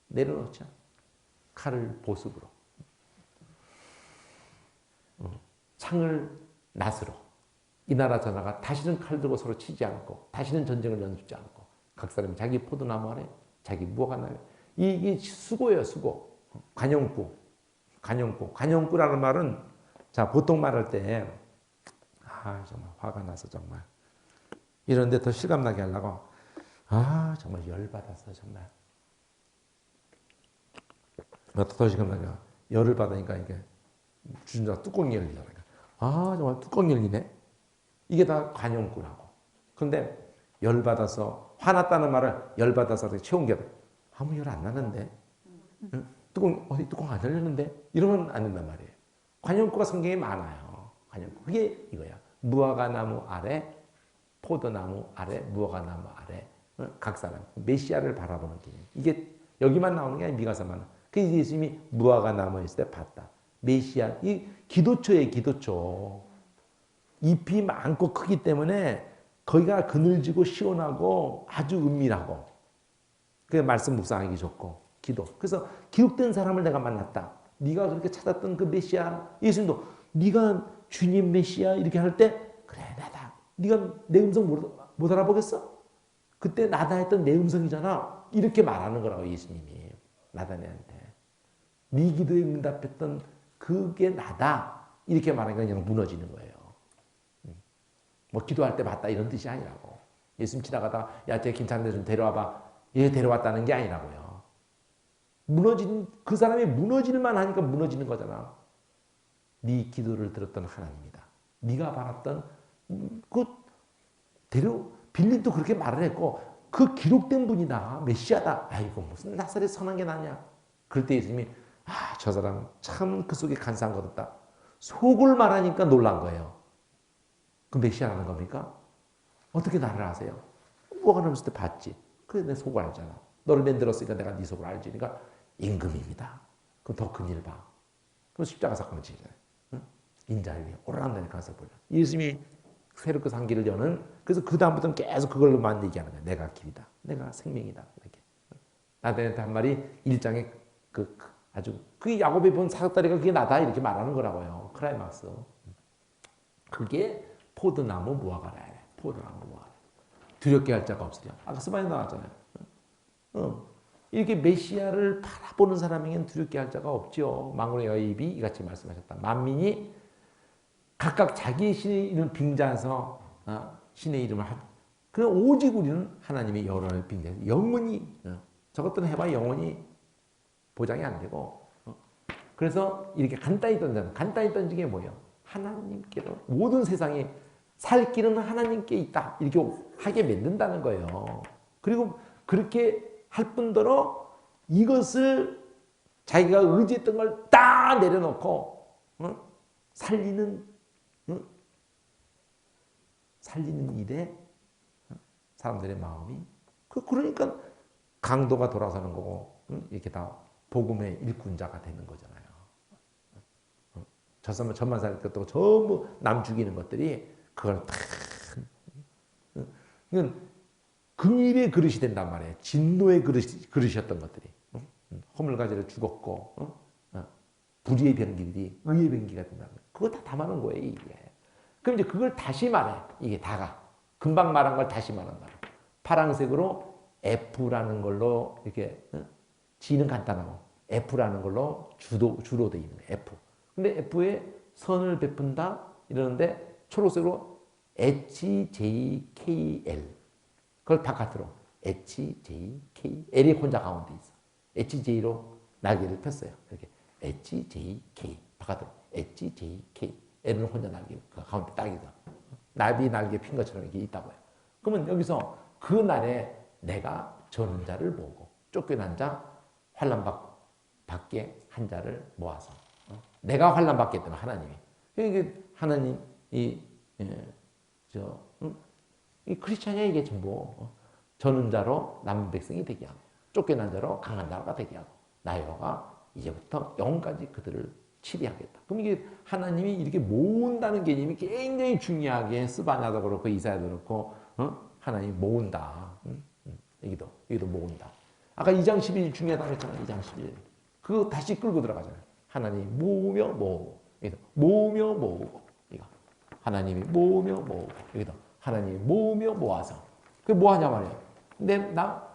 내려놓죠. 칼을 보습으로. 창을 낫으로. 이 나라 저 나라 다시는 칼 들고 서로 치지 않고 다시는 전쟁을 연습지 않고 각 사람이 자기 포도나무 아래 자기 무화과 나무. 이게 수고예요, 수고. 관용구라는 말은, 자, 보통 말할 때, 정말 화가 나서 정말. 이런데 더 실감나게 하려고, 정말 열받았어, 정말. 더 실감나게. 열을 받으니까 이게 주전자가 뚜껑이 열리더라고요. 정말 뚜껑이 열리네? 이게 다 관용구라고. 그런데 열받아서, 화났다는 말을 열받아서 채운 게 아무 열 안 나는데? 뚜껑 안 열렸는데? 이러면 안 된단 말이에요. 관용구가 성경에 많아요. 관용구. 그게 이거야. 무화과나무 아래, 포도나무 아래, 무화과나무 아래, 각 사람. 메시아를 바라보는 개념. 이게 여기만 나오는 게 아니라 미가서만. 그래서 예수님이 무화과나무에 있을 때 봤다. 메시아, 이 기도초예요, 기도초. 잎이 많고 크기 때문에 거기가 그늘지고 시원하고 아주 은밀하고. 그게 말씀 묵상하기 좋고. 기도. 그래서 기록된 사람을 내가 만났다. 네가 그렇게 찾았던 그 메시아. 예수님도 네가 주님 메시아 이렇게 할 때 그래 나다. 네가 내 음성 못 알아보겠어? 그때 나다 했던 내 음성이잖아. 이렇게 말하는 거라고 예수님이 나다네한테. 네 기도에 응답했던 그게 나다. 이렇게 말하니까 그냥 무너지는 거예요. 뭐 기도할 때 봤다 이런 뜻이 아니라고. 예수님 지나가다 야 쟤 김찬대 좀 데려와봐. 얘 데려왔다는 게 아니라고요. 그 사람이 무너질만 하니까 무너지는 거잖아. 네 기도를 들었던 하나님이다. 네가 바랐던 빌립도 그렇게 말을 했고 그 기록된 분이다. 메시아다. 아이고 무슨 나사렛 선한 게 나냐. 그럴 때 예수님이 저 사람 참 그 속에 간사한 것 없다. 속을 말하니까 놀란 거예요. 그 메시아라는 겁니까? 어떻게 나를 아세요? 뭐가 넘었을 때 봤지. 그래 내 속을 알잖아. 너를 만들었으니까 내가 네 속을 알지. 그러니까 임금입니다. 그럼 더 큰 일 봐. 그럼 십자가 사건을 지잖아요. 인자를 위해 오르락내리락 가서 보려. 예수님이 새롭게 산 길을 여는. 그래서 그 다음부터는 계속 그걸로만 얘기하는 거예요. 내가 길이다. 내가 생명이다. 이렇게. 나한테 한 말이 1장에 아주 그게 야곱이 본 사닥다리가 그게 나다 이렇게 말하는 거라고요. 크라이막스. 그게 포도나무 무화과라. 포도나무 무화과. 두렵게 할 자가 없으랴. 아까 스바에 나왔잖아요. 이렇게 메시아를 바라보는 사람에게는 두렵게 할 자가 없죠. 망군의 여입이 이같이 말씀하셨다. 만민이 각각 자기의 신의 이름을 빙자해서 신의 이름을 그냥 오직 우리는 하나님의 여론을 빙자해서 영원히 저것들은 해봐야 영원히 보장이 안 되고 그래서 이렇게 간단히 던지는 간단히 던지게 뭐예요? 하나님께로 모든 세상이 살 길은 하나님께 있다 이렇게 하게 만든다는 거예요. 그리고 그렇게 할 뿐더러 이것을 자기가 의지했던 걸 다 내려놓고 살리는 일에 사람들의 마음이 그러니까 강도가 돌아서는 거고 이렇게 다 복음의 일꾼자가 되는 거잖아요. 저만 살 것도 전부 남 죽이는 것들이 그걸 다 이건 긍일의 그릇이 된단 말이에요. 진노의 그릇이었던 것들이 허물가지를 죽었고 불의의 병기들이 의의 병기가 된다는 거예요. 그거 다 담아놓은 거예요. 이게. 그럼 이제 그걸 다시 말해. 이게 다가 금방 말한 걸 다시 말한다. 파란색으로 F라는 걸로 이렇게 G는 간단하고 F라는 걸로 주로 돼 있는 거예요. F. 근데 F에 선을 베푼다 이러는데 초록색으로 HJKL. 그걸 바깥으로 HJK. L이 혼자 가운데 있어. HJ로 날개를 폈어요. 이렇게 HJK 바깥으로 HJK. L은 혼자 날개 가운데 딱 있어. 나비 날개 핀 것처럼 이렇게 있다고요. 그러면 여기서 그 날에 내가 저는 자를 모으고 쫓겨난 자 환난 받게 한 자를 모아서 내가 환난 받겠다는 하나님이 이게 하나님 이 크리스찬이야 이게 전부 저는 자로 남은 백성이 되게 하고 쫓겨난 자로 강한 자가 되게 하고 나 여호와가 이제부터 영원까지 그들을 치리하겠다. 그럼 이게 하나님이 이렇게 모은다는 개념이 굉장히 중요하게 스바냐도 그렇고 이사야도 그렇고 하나님이 모은다. 여기도 모은다. 아까 2장 11 중요하다고 했잖아요. 2장 11. 그거 다시 끌고 들어가잖아요. 하나님이 모으며 모으고 여기도 모으며 모으고 이거 하나님이 모으며 모으고 여기도 하나님이 모으며 모아서 그게 뭐하냐 말이에요. 근데 나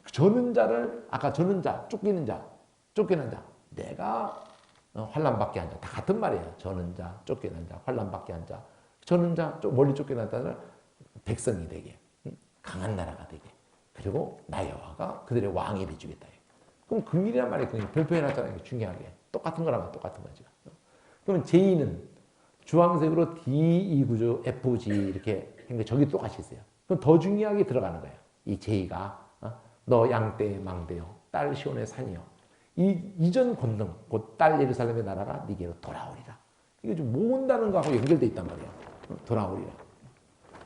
저는 자를 아까 저는 자 쫓기는 자 쫓기는 자 내가 환난 받게 한 자 다 같은 말이에요. 저는 자 쫓기는 자 환난 받게 한 자 저는 자 멀리 쫓겨난 자는 백성이 되게 강한 나라가 되게 그리고 나 여호와가 그들의 왕이 되주겠다. 그럼 긍일이란 말이 별표해 놨잖아요. 중요하게 똑같은 거라면 똑같은 거죠. 그러면 J는 주황색으로 D, E 구조, F, G 이렇게 했는데 저기 똑같이 있어요. 그럼 더 중요하게 들어가는 거예요. 이 J가 너 양떼 망대요 딸 시온의 산이요 이 이전 권능 곧 딸 예루살렘의 나라가 네게로 돌아오리라. 이게 좀 모은다는 거하고 연결돼 있단 말이에요. 돌아오리라.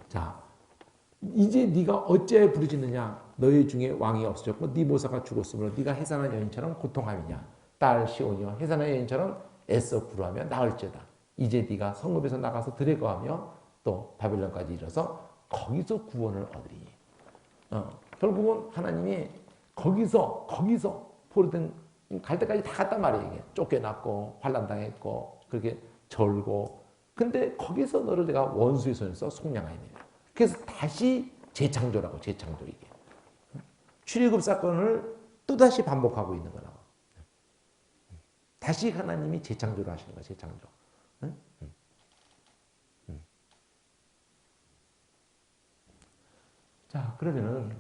자, 이제 네가 어찌하여 부르짖느냐 너희 중에 왕이 없어졌고 네 모사가 죽었으므로 네가 해산한 여인처럼 고통함이냐 딸 시온이여 해산한 여인처럼 애써 구루하며 나을지어다. 이제 네가 성읍에서 나가서 들에 거하며 또 바빌론까지 이르러서 거기서 구원을 얻으리니 결국은 하나님이 거기서 포로된 갈 때까지 다 갔단 말이에요. 이게. 쫓겨났고 환난당했고 그렇게 절고 근데 거기서 너를 내가 원수의 손에서 속량하였느니라. 그래서 다시 재창조라고 재창조 이게. 출애굽 사건을 또다시 반복하고 있는 거라고. 다시 하나님이 재창조를 하시는 거야. 재창조. 자 그러면은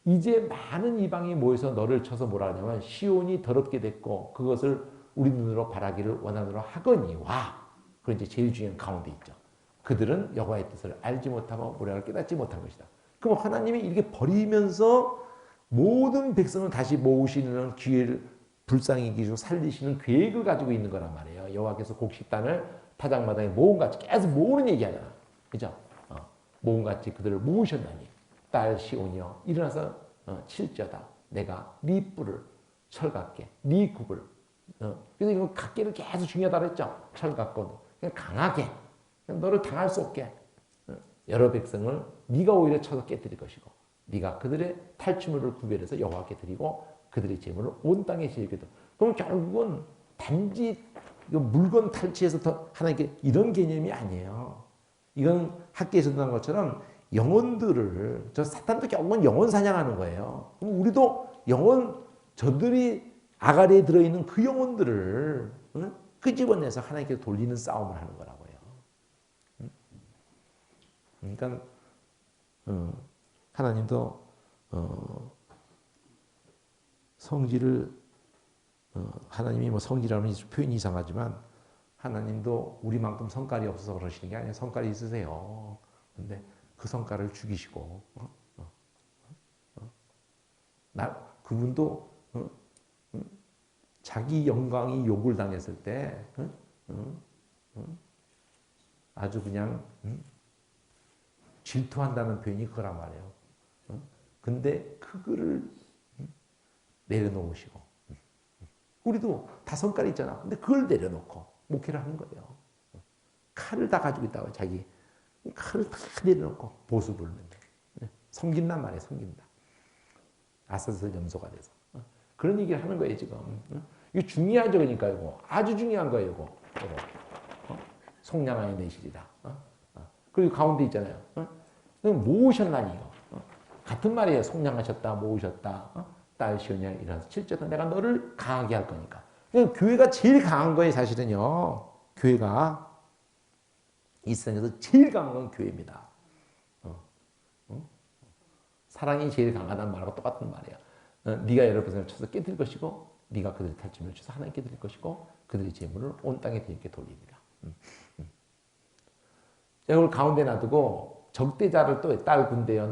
이제 많은 이방이 모여서 너를 쳐서 뭐라 하냐면 시온이 더럽게 됐고 그것을 우리 눈으로 바라기를 원하노라 하거니와 그런 이제 제일 중요한 가운데 있죠. 그들은 여호와의 뜻을 알지 못하고 모략을 깨닫지 못한 것이다. 그럼 하나님이 이렇게 버리면서 모든 백성을 다시 모으시는 기회를 불쌍히 여기시고 살리시는 계획을 가지고 있는 거란 말이에요. 여호와께서 곡식단을 타작마당에 모음같이 계속 모으는 얘기하잖아. 그죠? 모음같이 그들을 모으셨나니 딸 시온이여 일어나서 칠지어다. 내가 네 뿔을 철갑게 네 굽을 그래서 이거 각기를 계속 중요하다고 했죠. 철갑고 그냥 강하게 너를 당할 수 없게 여러 백성을 네가 오히려 쳐서 깨뜨릴 것이고 네가 그들의 탈취물을 구별해서 여호와께 드리고 그들의 재물을 온 땅에 지르게. 그럼 결국은 단지 물건 탈취해서 더 하나님께 이런 개념이 아니에요. 이건 학계에서 난 것처럼 영혼들을 저 사탄도 결국은 영혼 사냥하는 거예요. 그럼 우리도 영혼 저들이 아가리에 들어있는 그 영혼들을 끄집어내서 하나님께 돌리는 싸움을 하는 거라고요. 그러니까 하나님도 성질을 하나님이 뭐 성질이라면 표현이 이상하지만 하나님도 우리만큼 성깔이 없어서 그러시는 게 아니에요. 성깔이 있으세요. 근데 그 성깔을 죽이시고 그분도 자기 영광이 욕을 당했을 때 응? 응? 응? 아주 그냥 질투한다는 표현이 그거란 말이에요. 응? 근데 그거를 내려놓으시고 우리도 다성깔 있잖아. 근데 그걸 내려놓고 목회를 하는 거예요. 칼을 다 가지고 있다고 자기 칼을 다 내려놓고 보수 부르는 거예요. 섬긴단 말이에요. 섬긴다. 아사슬 염소가 돼서. 그런 얘기를 하는 거예요, 지금. 이거 중요하죠, 그러니까 이거. 아주 중요한 거예요, 이거. 속량하여 내시리라. 그리고 가운데 있잖아요. 모으셨나니, 이거. 같은 말이에요. 속량하셨다, 모으셨다. 딸 시오냐 이라서 7절은 내가 너를 강하게 할 거니까. 교회가 제일 강한 거예요, 사실은요. 교회가 이 세상에서 제일 강한 건 교회입니다. 사랑이 제일 강하다는 말하고 똑같은 말이에요. 네가 여러분을 쳐서 깨뜨릴 것이고 네가 그들의 탈취물을 쳐서 하나님께 드릴 것이고 그들의 재물을 온 땅에 대게 돌리리라. 이걸 가운데 놔두고 적대자를 또 딸 군대여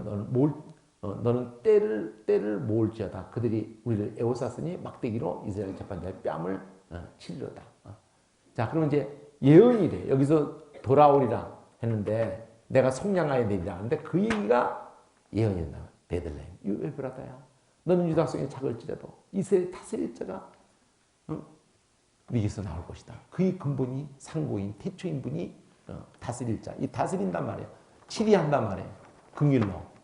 너는 때를 모을지어다. 그들이 우리를 에워쌌으니 막대기로 이스라엘 재판자의 뺨을 치리로다. 자, 그러면 이제 예언이래. 여기서 돌아오리라 했는데 내가 속량하여 내리라 하는데 그 얘기가 예언이다. 베들레헴 유에브라다야. 너는 유다 성에 작을지라도 이스라엘 다스릴 자가 네게서 나올 것이다. 그의 근본이 상고인 태초인 분이 다스릴 자. 이 다스린단 말이에요. 치리한단 말이에요. 긍일로.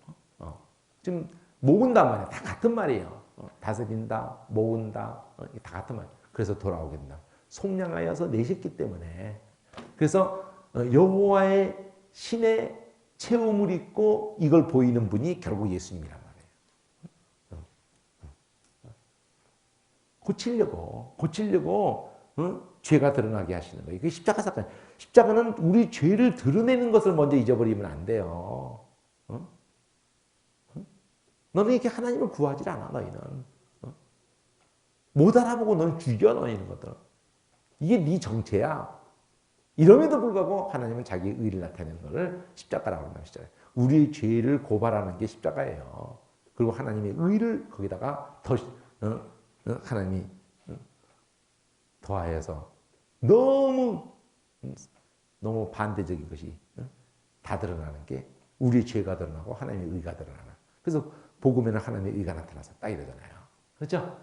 지금 모은단 말이에요. 다 같은 말이에요. 다스린다, 모은다, 다 같은 말이에요. 그래서 돌아오게 된다. 속량하여서 내셨기 때문에. 그래서 여호와의 신의 체험을 입고 이걸 보이는 분이 결국 예수님이란 말이에요. 고치려고 죄가 드러나게 하시는 거예요. 이게 십자가 사건. 십자가는 우리 죄를 드러내는 것을 먼저 잊어버리면 안 돼요. 너는 이렇게 하나님을 구하지 않아, 너희는. 못 알아보고 너는 죽여, 너희는 것들. 이게 네 정체야. 이럼에도 불구하고 하나님은 자기 의를 나타내는 것을 십자가라고 한다고 하시잖아요. 우리의 죄를 고발하는 게 십자가예요. 그리고 하나님의 의를 거기다가 하나님이 더하여서 너무 반대적인 것이 다 드러나는 게 우리의 죄가 드러나고 하나님의 의가 드러나는. 그래서 복음에는 하나님의 의가 나타나서 딱 이러잖아요. 그렇죠?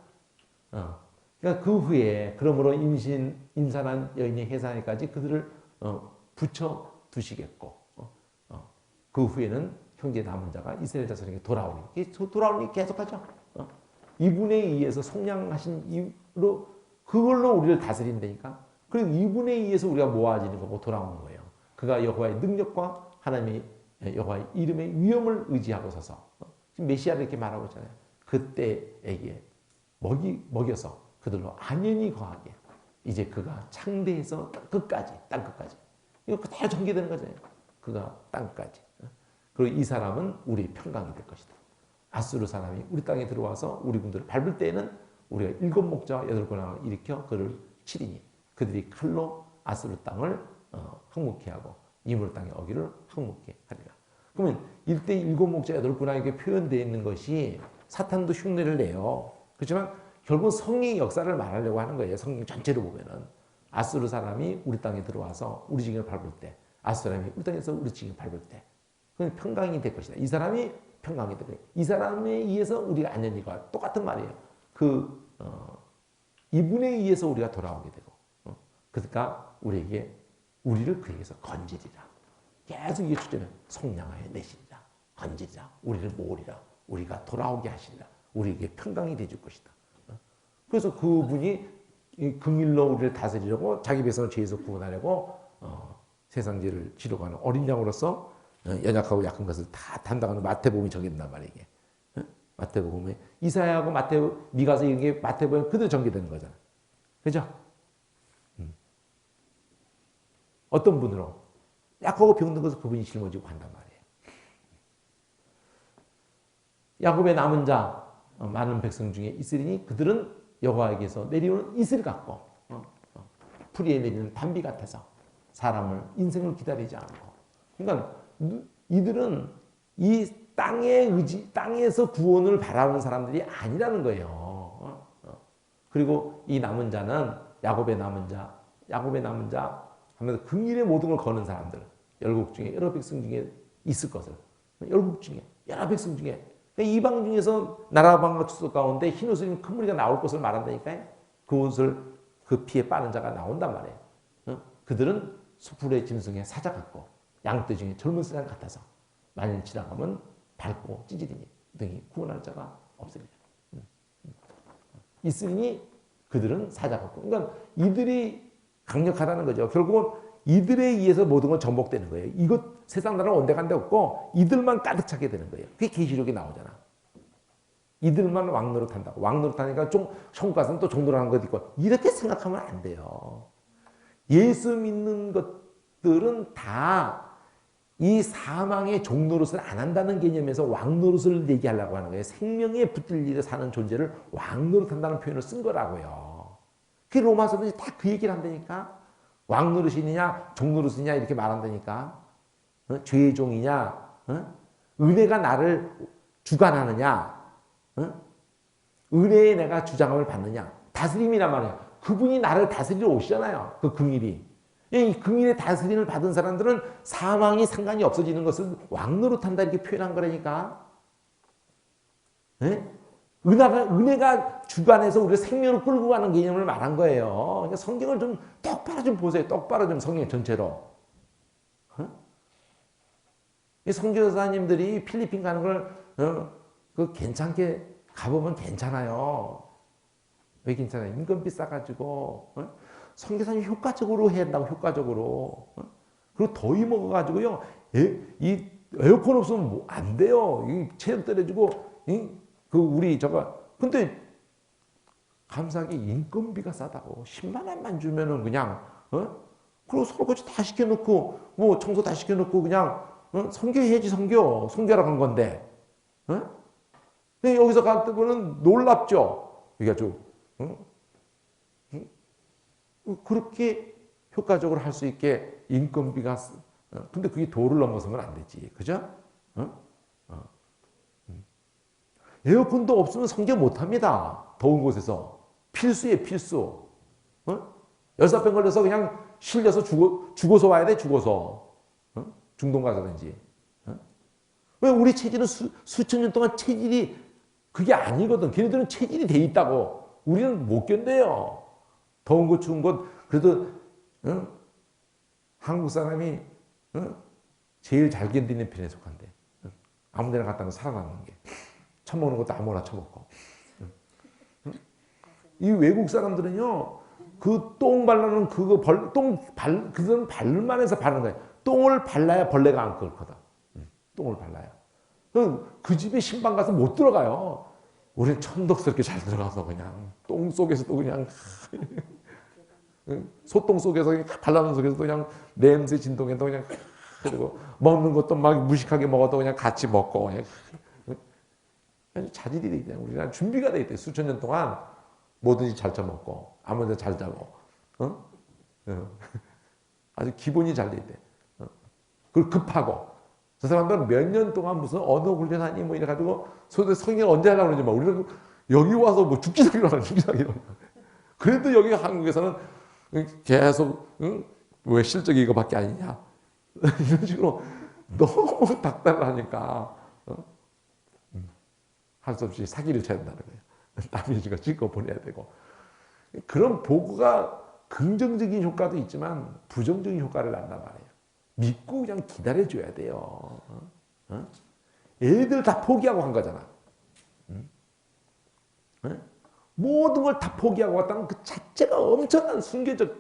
그러니까 그 후에 그러므로 인산한 여인의 해산에까지 그들을 붙여 두시겠고 그 후에는 형제 남은 자가 이스라엘 자손에게 돌아오니 돌아오니 계속하죠. 이분에 의해서 속량하신 이유로 그걸로 우리를 다스린다니까. 그리고 이분에 의해서 우리가 모아지는 거고 돌아오는 거예요. 그가 여호와의 능력과 하나님의 여호와의 이름의 위엄을 의지하고 서서 지금 메시아를 이렇게 말하고 있잖아요. 그때에게 먹여서 그들로 안연히 거하게 이제 그가 창대해서 끝까지 땅 끝까지 이거 그대로 전개되는 거잖아요. 그가 땅까지. 그리고 이 사람은 우리의 평강이 될 것이다. 아수르 사람이 우리 땅에 들어와서 우리 군대를 밟을 때에는 우리가 7 목자와 8 군왕을 일으켜 그를 치리니 그들이 칼로 아수르 땅을 항목케 하고 이물 땅의 어기를 항목케 하리라. 그러면 이때 7 목자 8 군왕에게 표현되어 있는 것이 사탄도 흉내를 내요. 그렇지만 결국 성령의 역사를 말하려고 하는 거예요. 성경 전체로 보면은 아수르 사람이 우리 땅에 들어와서 우리 지경을 밟을 때, 아수르 사람이 우리 땅에서 우리 지경을 밟을 때, 그건 평강이 될 것이다. 이 사람이 평강이 될 거예요. 이 사람에 의해서 우리가 안전히 가. 똑같은 말이에요. 이분에 의해서 우리가 돌아오게 되고, 그러니까 우리를 그에게서 건지리라. 계속 이게 주제는 속량하여 내시리라. 건지리라. 우리를 모으리라. 우리가 돌아오게 하시리라. 우리에게 평강이 되줄 것이다. 그래서 그분이 긍일로 우리를 다스리려고 자기 백성을 죄에서 구원하려고 세상 죄를 지러 가는 어린 양으로서 연약하고 약한 것을 다 담당하는 마태복음이 정해진단 말이에요. 이게. 마태복음에 이사야하고 미가서 이런 게 마태복음에 그대로 전개되는 거잖아. 그죠? 어떤 분으로 약하고 병든 것을 그분이 짊어지고 간단 말이에요. 야곱의 남은 자 많은 백성 중에 있으리니 그들은 여호와에게서 내려오는 이슬 같고 풀이에 내리는 단비 같아서 사람을 인생을 기다리지 않고 그러니까 이들은 이 땅에서 구원을 바라는 사람들이 아니라는 거예요. 그리고 이 남은 자는 야곱의 남은 자 하면서 긍일의 모든 걸 거는 사람들, 열국 중에 여러 백성 중에 있을 것을, 열국 중에 여러 백성 중에 이방 중에서 나라 방과 추수 가운데 흰 옷을 입은 큰 무리가 나올 것을 말한다니까요. 그 옷을 그 피에 빠는 자가 나온단 말이에요. 그들은 수풀의 짐승의 사자 같고 양떼 중에 젊은 사람 같아서 만일 지나가면 밟고 찌질이니 등이 구원할 자가 없으리라. 있으니 그들은 사자 같고, 그러니까 이들이 강력하다는 거죠. 결국은 이들에 의해서 모든 건 정복되는 거예요. 이것 세상 나라 온데간데 없고 이들만 가득 차게 되는 거예요. 그게 계시록이 나오잖아. 이들만 왕노릇한다고. 왕노릇하니까 성과는 또 종노릇하는 것 있고, 이렇게 생각하면 안 돼요. 예수 믿는 것들은 다 이 사망의 종노릇을 안 한다는 개념에서 왕노릇을 얘기하려고 하는 거예요. 생명에 붙들 일에 사는 존재를 왕노릇한다는 표현을 쓴 거라고요. 그 로마서는 다 그 얘기를 한다니까. 왕노릇이냐 종노릇이냐 이렇게 말한다니까. 죄의 종이냐, 은혜가 나를 주관하느냐, 은혜에 내가 주장을 받느냐, 다스림이란 말이야. 그분이 나를 다스리러 오시잖아요. 그 긍일이. 이 긍일의 다스림을 받은 사람들은 사망이 상관이 없어지는 것을 왕노릇한다 이렇게 표현한 거라니까. 은혜가 주관해서 우리가 생명을 끌고 가는 개념을 말한 거예요. 그러니까 성경을 좀 똑바로 좀 보세요. 똑바로 좀 성경 전체로. 이 선교사님들이 필리핀 가는 걸 그 괜찮게 가보면 괜찮아요. 왜 괜찮아요? 인건비 싸가지고 선교사님 효과적으로 해야 한다고. 효과적으로. 그리고 더위 먹어가지고요. 이 에어컨 없으면 뭐 안 돼요. 이 체력 떨어지고 그 우리 근데 감사하게 인건비가 싸다고 10만 원만 주면은 그냥 그리고 설거지 다 시켜놓고 뭐 청소 다 시켜놓고 그냥 선교해야지. 선교라고 한 건데. 근데 여기서 갔을 때는 놀랍죠. 이게 아주 그렇게 효과적으로 할 수 있게 인건비가 근데 그게 도를 넘어서면 안 되지. 그죠? 에어컨도 없으면 선교 못 합니다. 더운 곳에서. 필수예요, 필수. 열사병 걸려서 그냥 실려서 죽어서 와야 돼, 죽어서. 중동 가서든지. 왜 우리 체질은 수천 년 동안 체질이 그게 아니거든. 걔네들은 체질이 돼 있다고. 우리는 못 견뎌요. 더운 것, 추운 것. 그래도 한국 사람이 제일 잘 견디는 편에 속한데. 아무 데나 갔다 살아남는 게. 처먹는 것도 아무거나 처먹고. 이 외국 사람들은요, 그 똥 발라는 그건 발만 해서 바르는 거예요. 똥을 발라야 벌레가 안 끓거든. 똥을 발라야. 그 집에 신방 가서 못 들어가요. 우리는 천덕스럽게 잘 들어가서 그냥 똥 속에서도 그냥 소똥 속에서 발라놓은 속에서도 그냥 냄새 진동해도 그냥 그리고 먹는 것도 막 무식하게 먹어도 그냥 같이 먹고 그냥 자질이 돼 있잖아요. 우리가 준비가 돼 있대. 수천 년 동안 뭐든지 잘 처먹고 아무데나 잘 자고 아주 기본이 잘 돼 있대. 그리고 급하고 저 사람들은 몇 년 동안 무슨 언어 훈련하니 뭐 이래가지고 성경 언제 하려고 그러지 마. 우리는 여기 와서 뭐 죽기도 일어나. 그래도 여기 한국에서는 계속 왜 실적이 이거밖에 아니냐 이런 식으로 너무 닥달하니까 할 수 없이 사기를 쳐야 된다는 거예요. 남의 거 찍어 보내야 되고. 그런 보고가 긍정적인 효과도 있지만 부정적인 효과를 낳는단 말이에요. 믿고 그냥 기다려줘야 돼요. 애들 다 포기하고 한 거잖아. 모든 걸 다 포기하고 왔다는 그 자체가 엄청난 순교적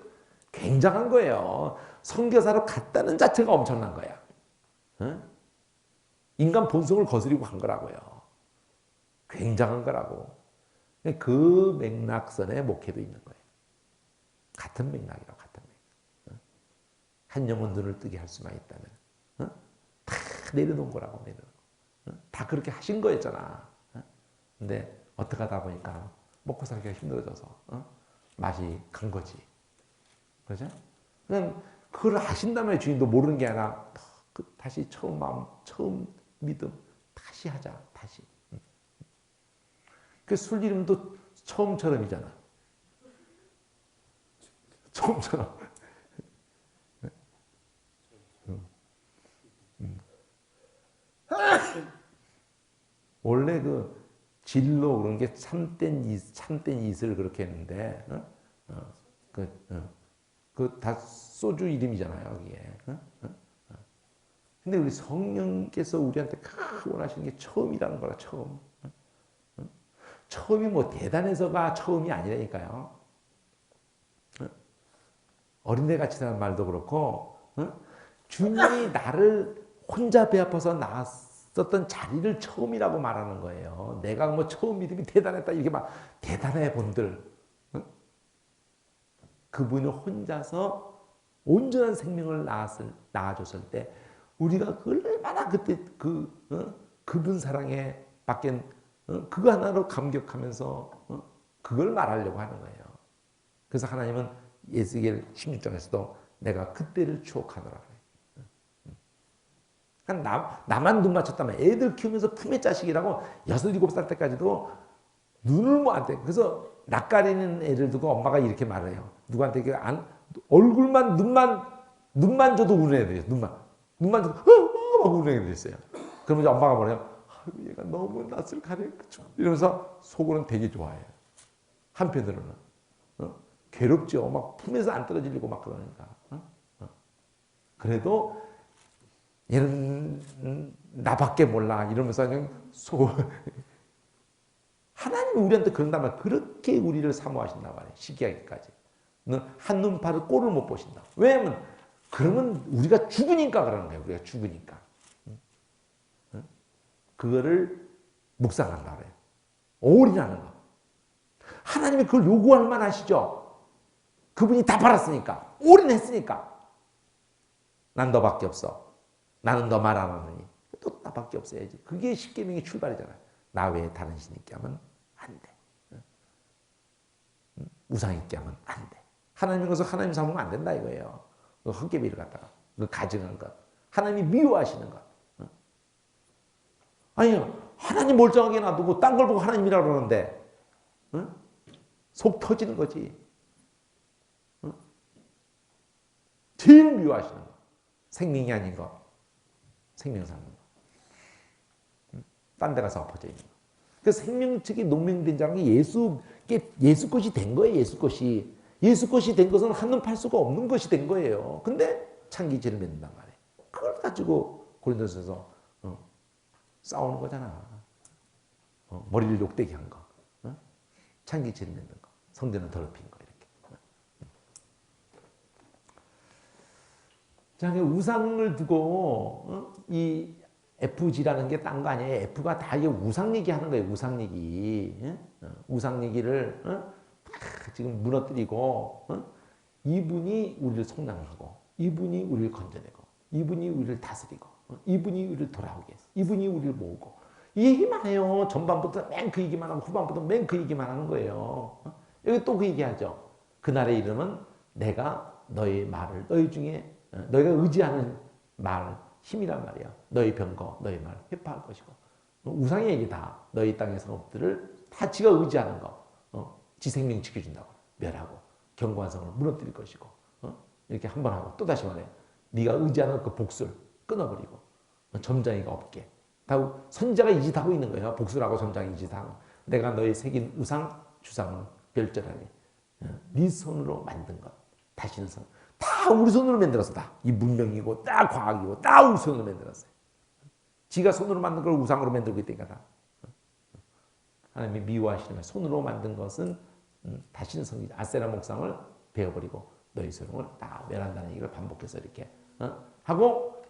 굉장한 거예요. 선교사로 갔다는 자체가 엄청난 거야. 인간 본성을 거스리고 간 거라고요. 굉장한 거라고. 그 맥락선에 목회도 있는 거예요. 같은 맥락이라고. 같은 맥락. 한 영혼 눈을 뜨게 할 수만 있다면 다 내려놓은 거라고. 내려놓은 거. 다 그렇게 하신 거였잖아. 근데 어떻게 하다 보니까 먹고 살기가 힘들어져서 맛이 간 거지. 그죠? 그냥 그걸 하신 다음에 주인도 모르는 게 아니라 다시 처음 마음, 처음 믿음 다시 하자. 다시. 그 술 이름도 처음처럼이잖아. 처음처럼. 원래 그 진로 그런 게 참된 이슬 그렇게 했는데, 그 다 소주 이름이잖아요, 이게. 근데 우리 성령께서 우리한테 원하시는 게 처음이라는 거라, 처음. 처음이 뭐 대단해서가 처음이 아니라니까요. 어린애 같이라는 말도 그렇고, 주님이 나를 혼자 배 아파서 나왔었던 자리를 처음이라고 말하는 거예요. 내가 뭐 처음 믿음이 대단했다, 이렇게 막 대단해 본들. 그분을 혼자서 온전한 생명을 낳아줬을 때, 우리가 얼마나 그때 그분 사랑에 밖엔 그거 하나로 감격하면서 그걸 말하려고 하는 거예요. 그래서 하나님은 예수겔 16장에서도 내가 그때를 추억하노라. 나만 눈 맞췄다면 애들 키우면서 품의 자식이라고 6, 7살 때까지도 눈을 못 안 떼. 그래서 낯가리는 애를 두고 엄마가 이렇게 말해요. 누구한테 얼굴만 눈만 줘도 우는 애들이에요. 눈만 줘도 막 우는 애들이 있어요. 그러면서 엄마가 뭐래요? 얘가 너무 낯을 가리겠죠. 이러면서 속으로는 되게 좋아해요. 한편으로는 괴롭죠. 막 품에서 안 떨어지려고 막 그러니까. 그래도 얘는 나밖에 몰라 이러면서 그냥 하나님이 우리한테 그런다면 그렇게 우리를 사모하신단 말이에요. 시기하기까지. 한눈 파도 꼴을 못 보신다. 왜냐면 그러면 우리가 죽으니까 그러는 거예요. 우리가 죽으니까. 그거를 묵상한다 그래요. 올인하는 거. 하나님이 그걸 요구할 만하시죠. 그분이 다 팔았으니까. 올인했으니까. 난 너밖에 없어. 나는 너 말 안 하느니. 또 나밖에 없어야지. 그게 십계명의 출발이잖아요. 나 외에 다른 신 있게 하면 안 돼. 우상 있게 하면 안 돼. 하나님의 것을 하나님 삼으면 안 된다 이거예요. 그 헛개비를 갖다가 그 가증한 것. 하나님이 미워하시는 것. 아니요. 하나님 멀쩡하게 놔두고 딴 걸 보고 하나님이라고 그러는데 속 터지는 거지. 제일 미워하시는 거. 생명이 아닌 거. 생명 사는 거. 딴 데 가서 엎어져 있는 거. 그 생명책에 농명된 자는 예수 것이 된 거예요. 예수 것이. 예수 것이 된 것은 한눈 팔 수가 없는 것이 된 거예요. 근데 창기죄를 맺는단 말이에요. 그걸 가지고 고린도서에서 싸우는 거잖아. 머리를 욕되게 한 거. 창기죄를 맺는 거. 성전을 더럽힌 거. 이렇게. 자, 우상을 두고 이 FG라는 게 딴 거 아니에요. F가 다 이게 우상 얘기하는 거예요. 우상 얘기. 우상 얘기를 지금 무너뜨리고 이분이 우리를 속량하고 이분이 우리를 건져내고 이분이 우리를 다스리고 이분이 우리를 돌아오게 했어. 이분이 우리를 모으고 이 얘기만 해요. 전반부터 맨 그 얘기만 하고 후반부터 맨 그 얘기만 하는 거예요. 여기 또 그 얘기하죠. 그날의 이름은 내가 너희 말을 너희 중에 너희가 의지하는 말 힘이란 말이야. 너희 병거 너희 말 회파할 것이고 우상의 얘기다. 너희 땅의 성읍들을 다 지가 의지하는 거 지 생명 지켜준다고 멸하고 견고한 성을 무너뜨릴 것이고 이렇게 한 번 하고 또다시 말해. 네가 의지하는 그 복술 끊어버리고 점장이가 없게. 다 선지자가 이 짓 하고 있는 거예요. 복술하고 점장이 이 짓 하고. 내가 너희 새긴 우상 주상은 별절하니 네 손으로 만든 것 다시는 다 우리 손으로 만들었어. 다 이 문명이고 다 과학이고 다 우리 손으로 만들었어요. 지가 손으로 만든 걸 우상으로 만들고 있다니까 다. 하나님이 미워하시는 손으로 만든 것은 다시는 성기지 아세라 목상을 베어버리고 너희 소용을 다 멸한다는 얘기를 반복해서 이렇게 하고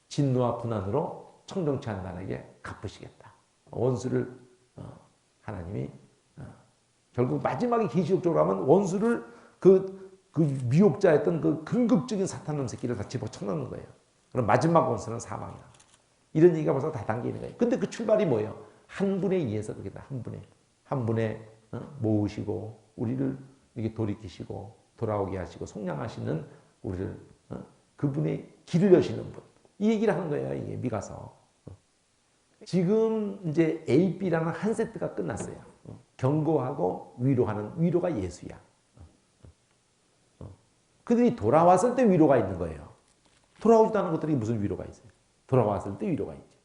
진노와 분한으로 청정치 않은 자에게 갚으시겠다. 원수를 하나님이 결국 마지막에 계시록적으로 하면 원수를 그 미혹자였던 그 근극적인 사탄놈 새끼를 다 집어쳐넣는 거예요. 그럼 마지막 원수는 사망이다. 이런 얘기가 벌써 다 담겨 있는 거예요. 근데 그 출발이 뭐예요? 한 분에 의해서 그렇게다. 한 분에 모으시고 우리를 이렇게 돌이키시고 돌아오게 하시고 속량하시는 우리를 그분의 길을 여시는 분. 이 얘기를 하는 거예요. 이게 미가서. 지금 이제 A, B라는 한 세트가 끝났어요. 경고하고 위로하는 위로가 예수야. 그들이 돌아왔을 때 위로가 있는 거예요. 돌아오지도 않은 것들이 무슨 위로가 있어요? 돌아왔을 때 위로가 있죠.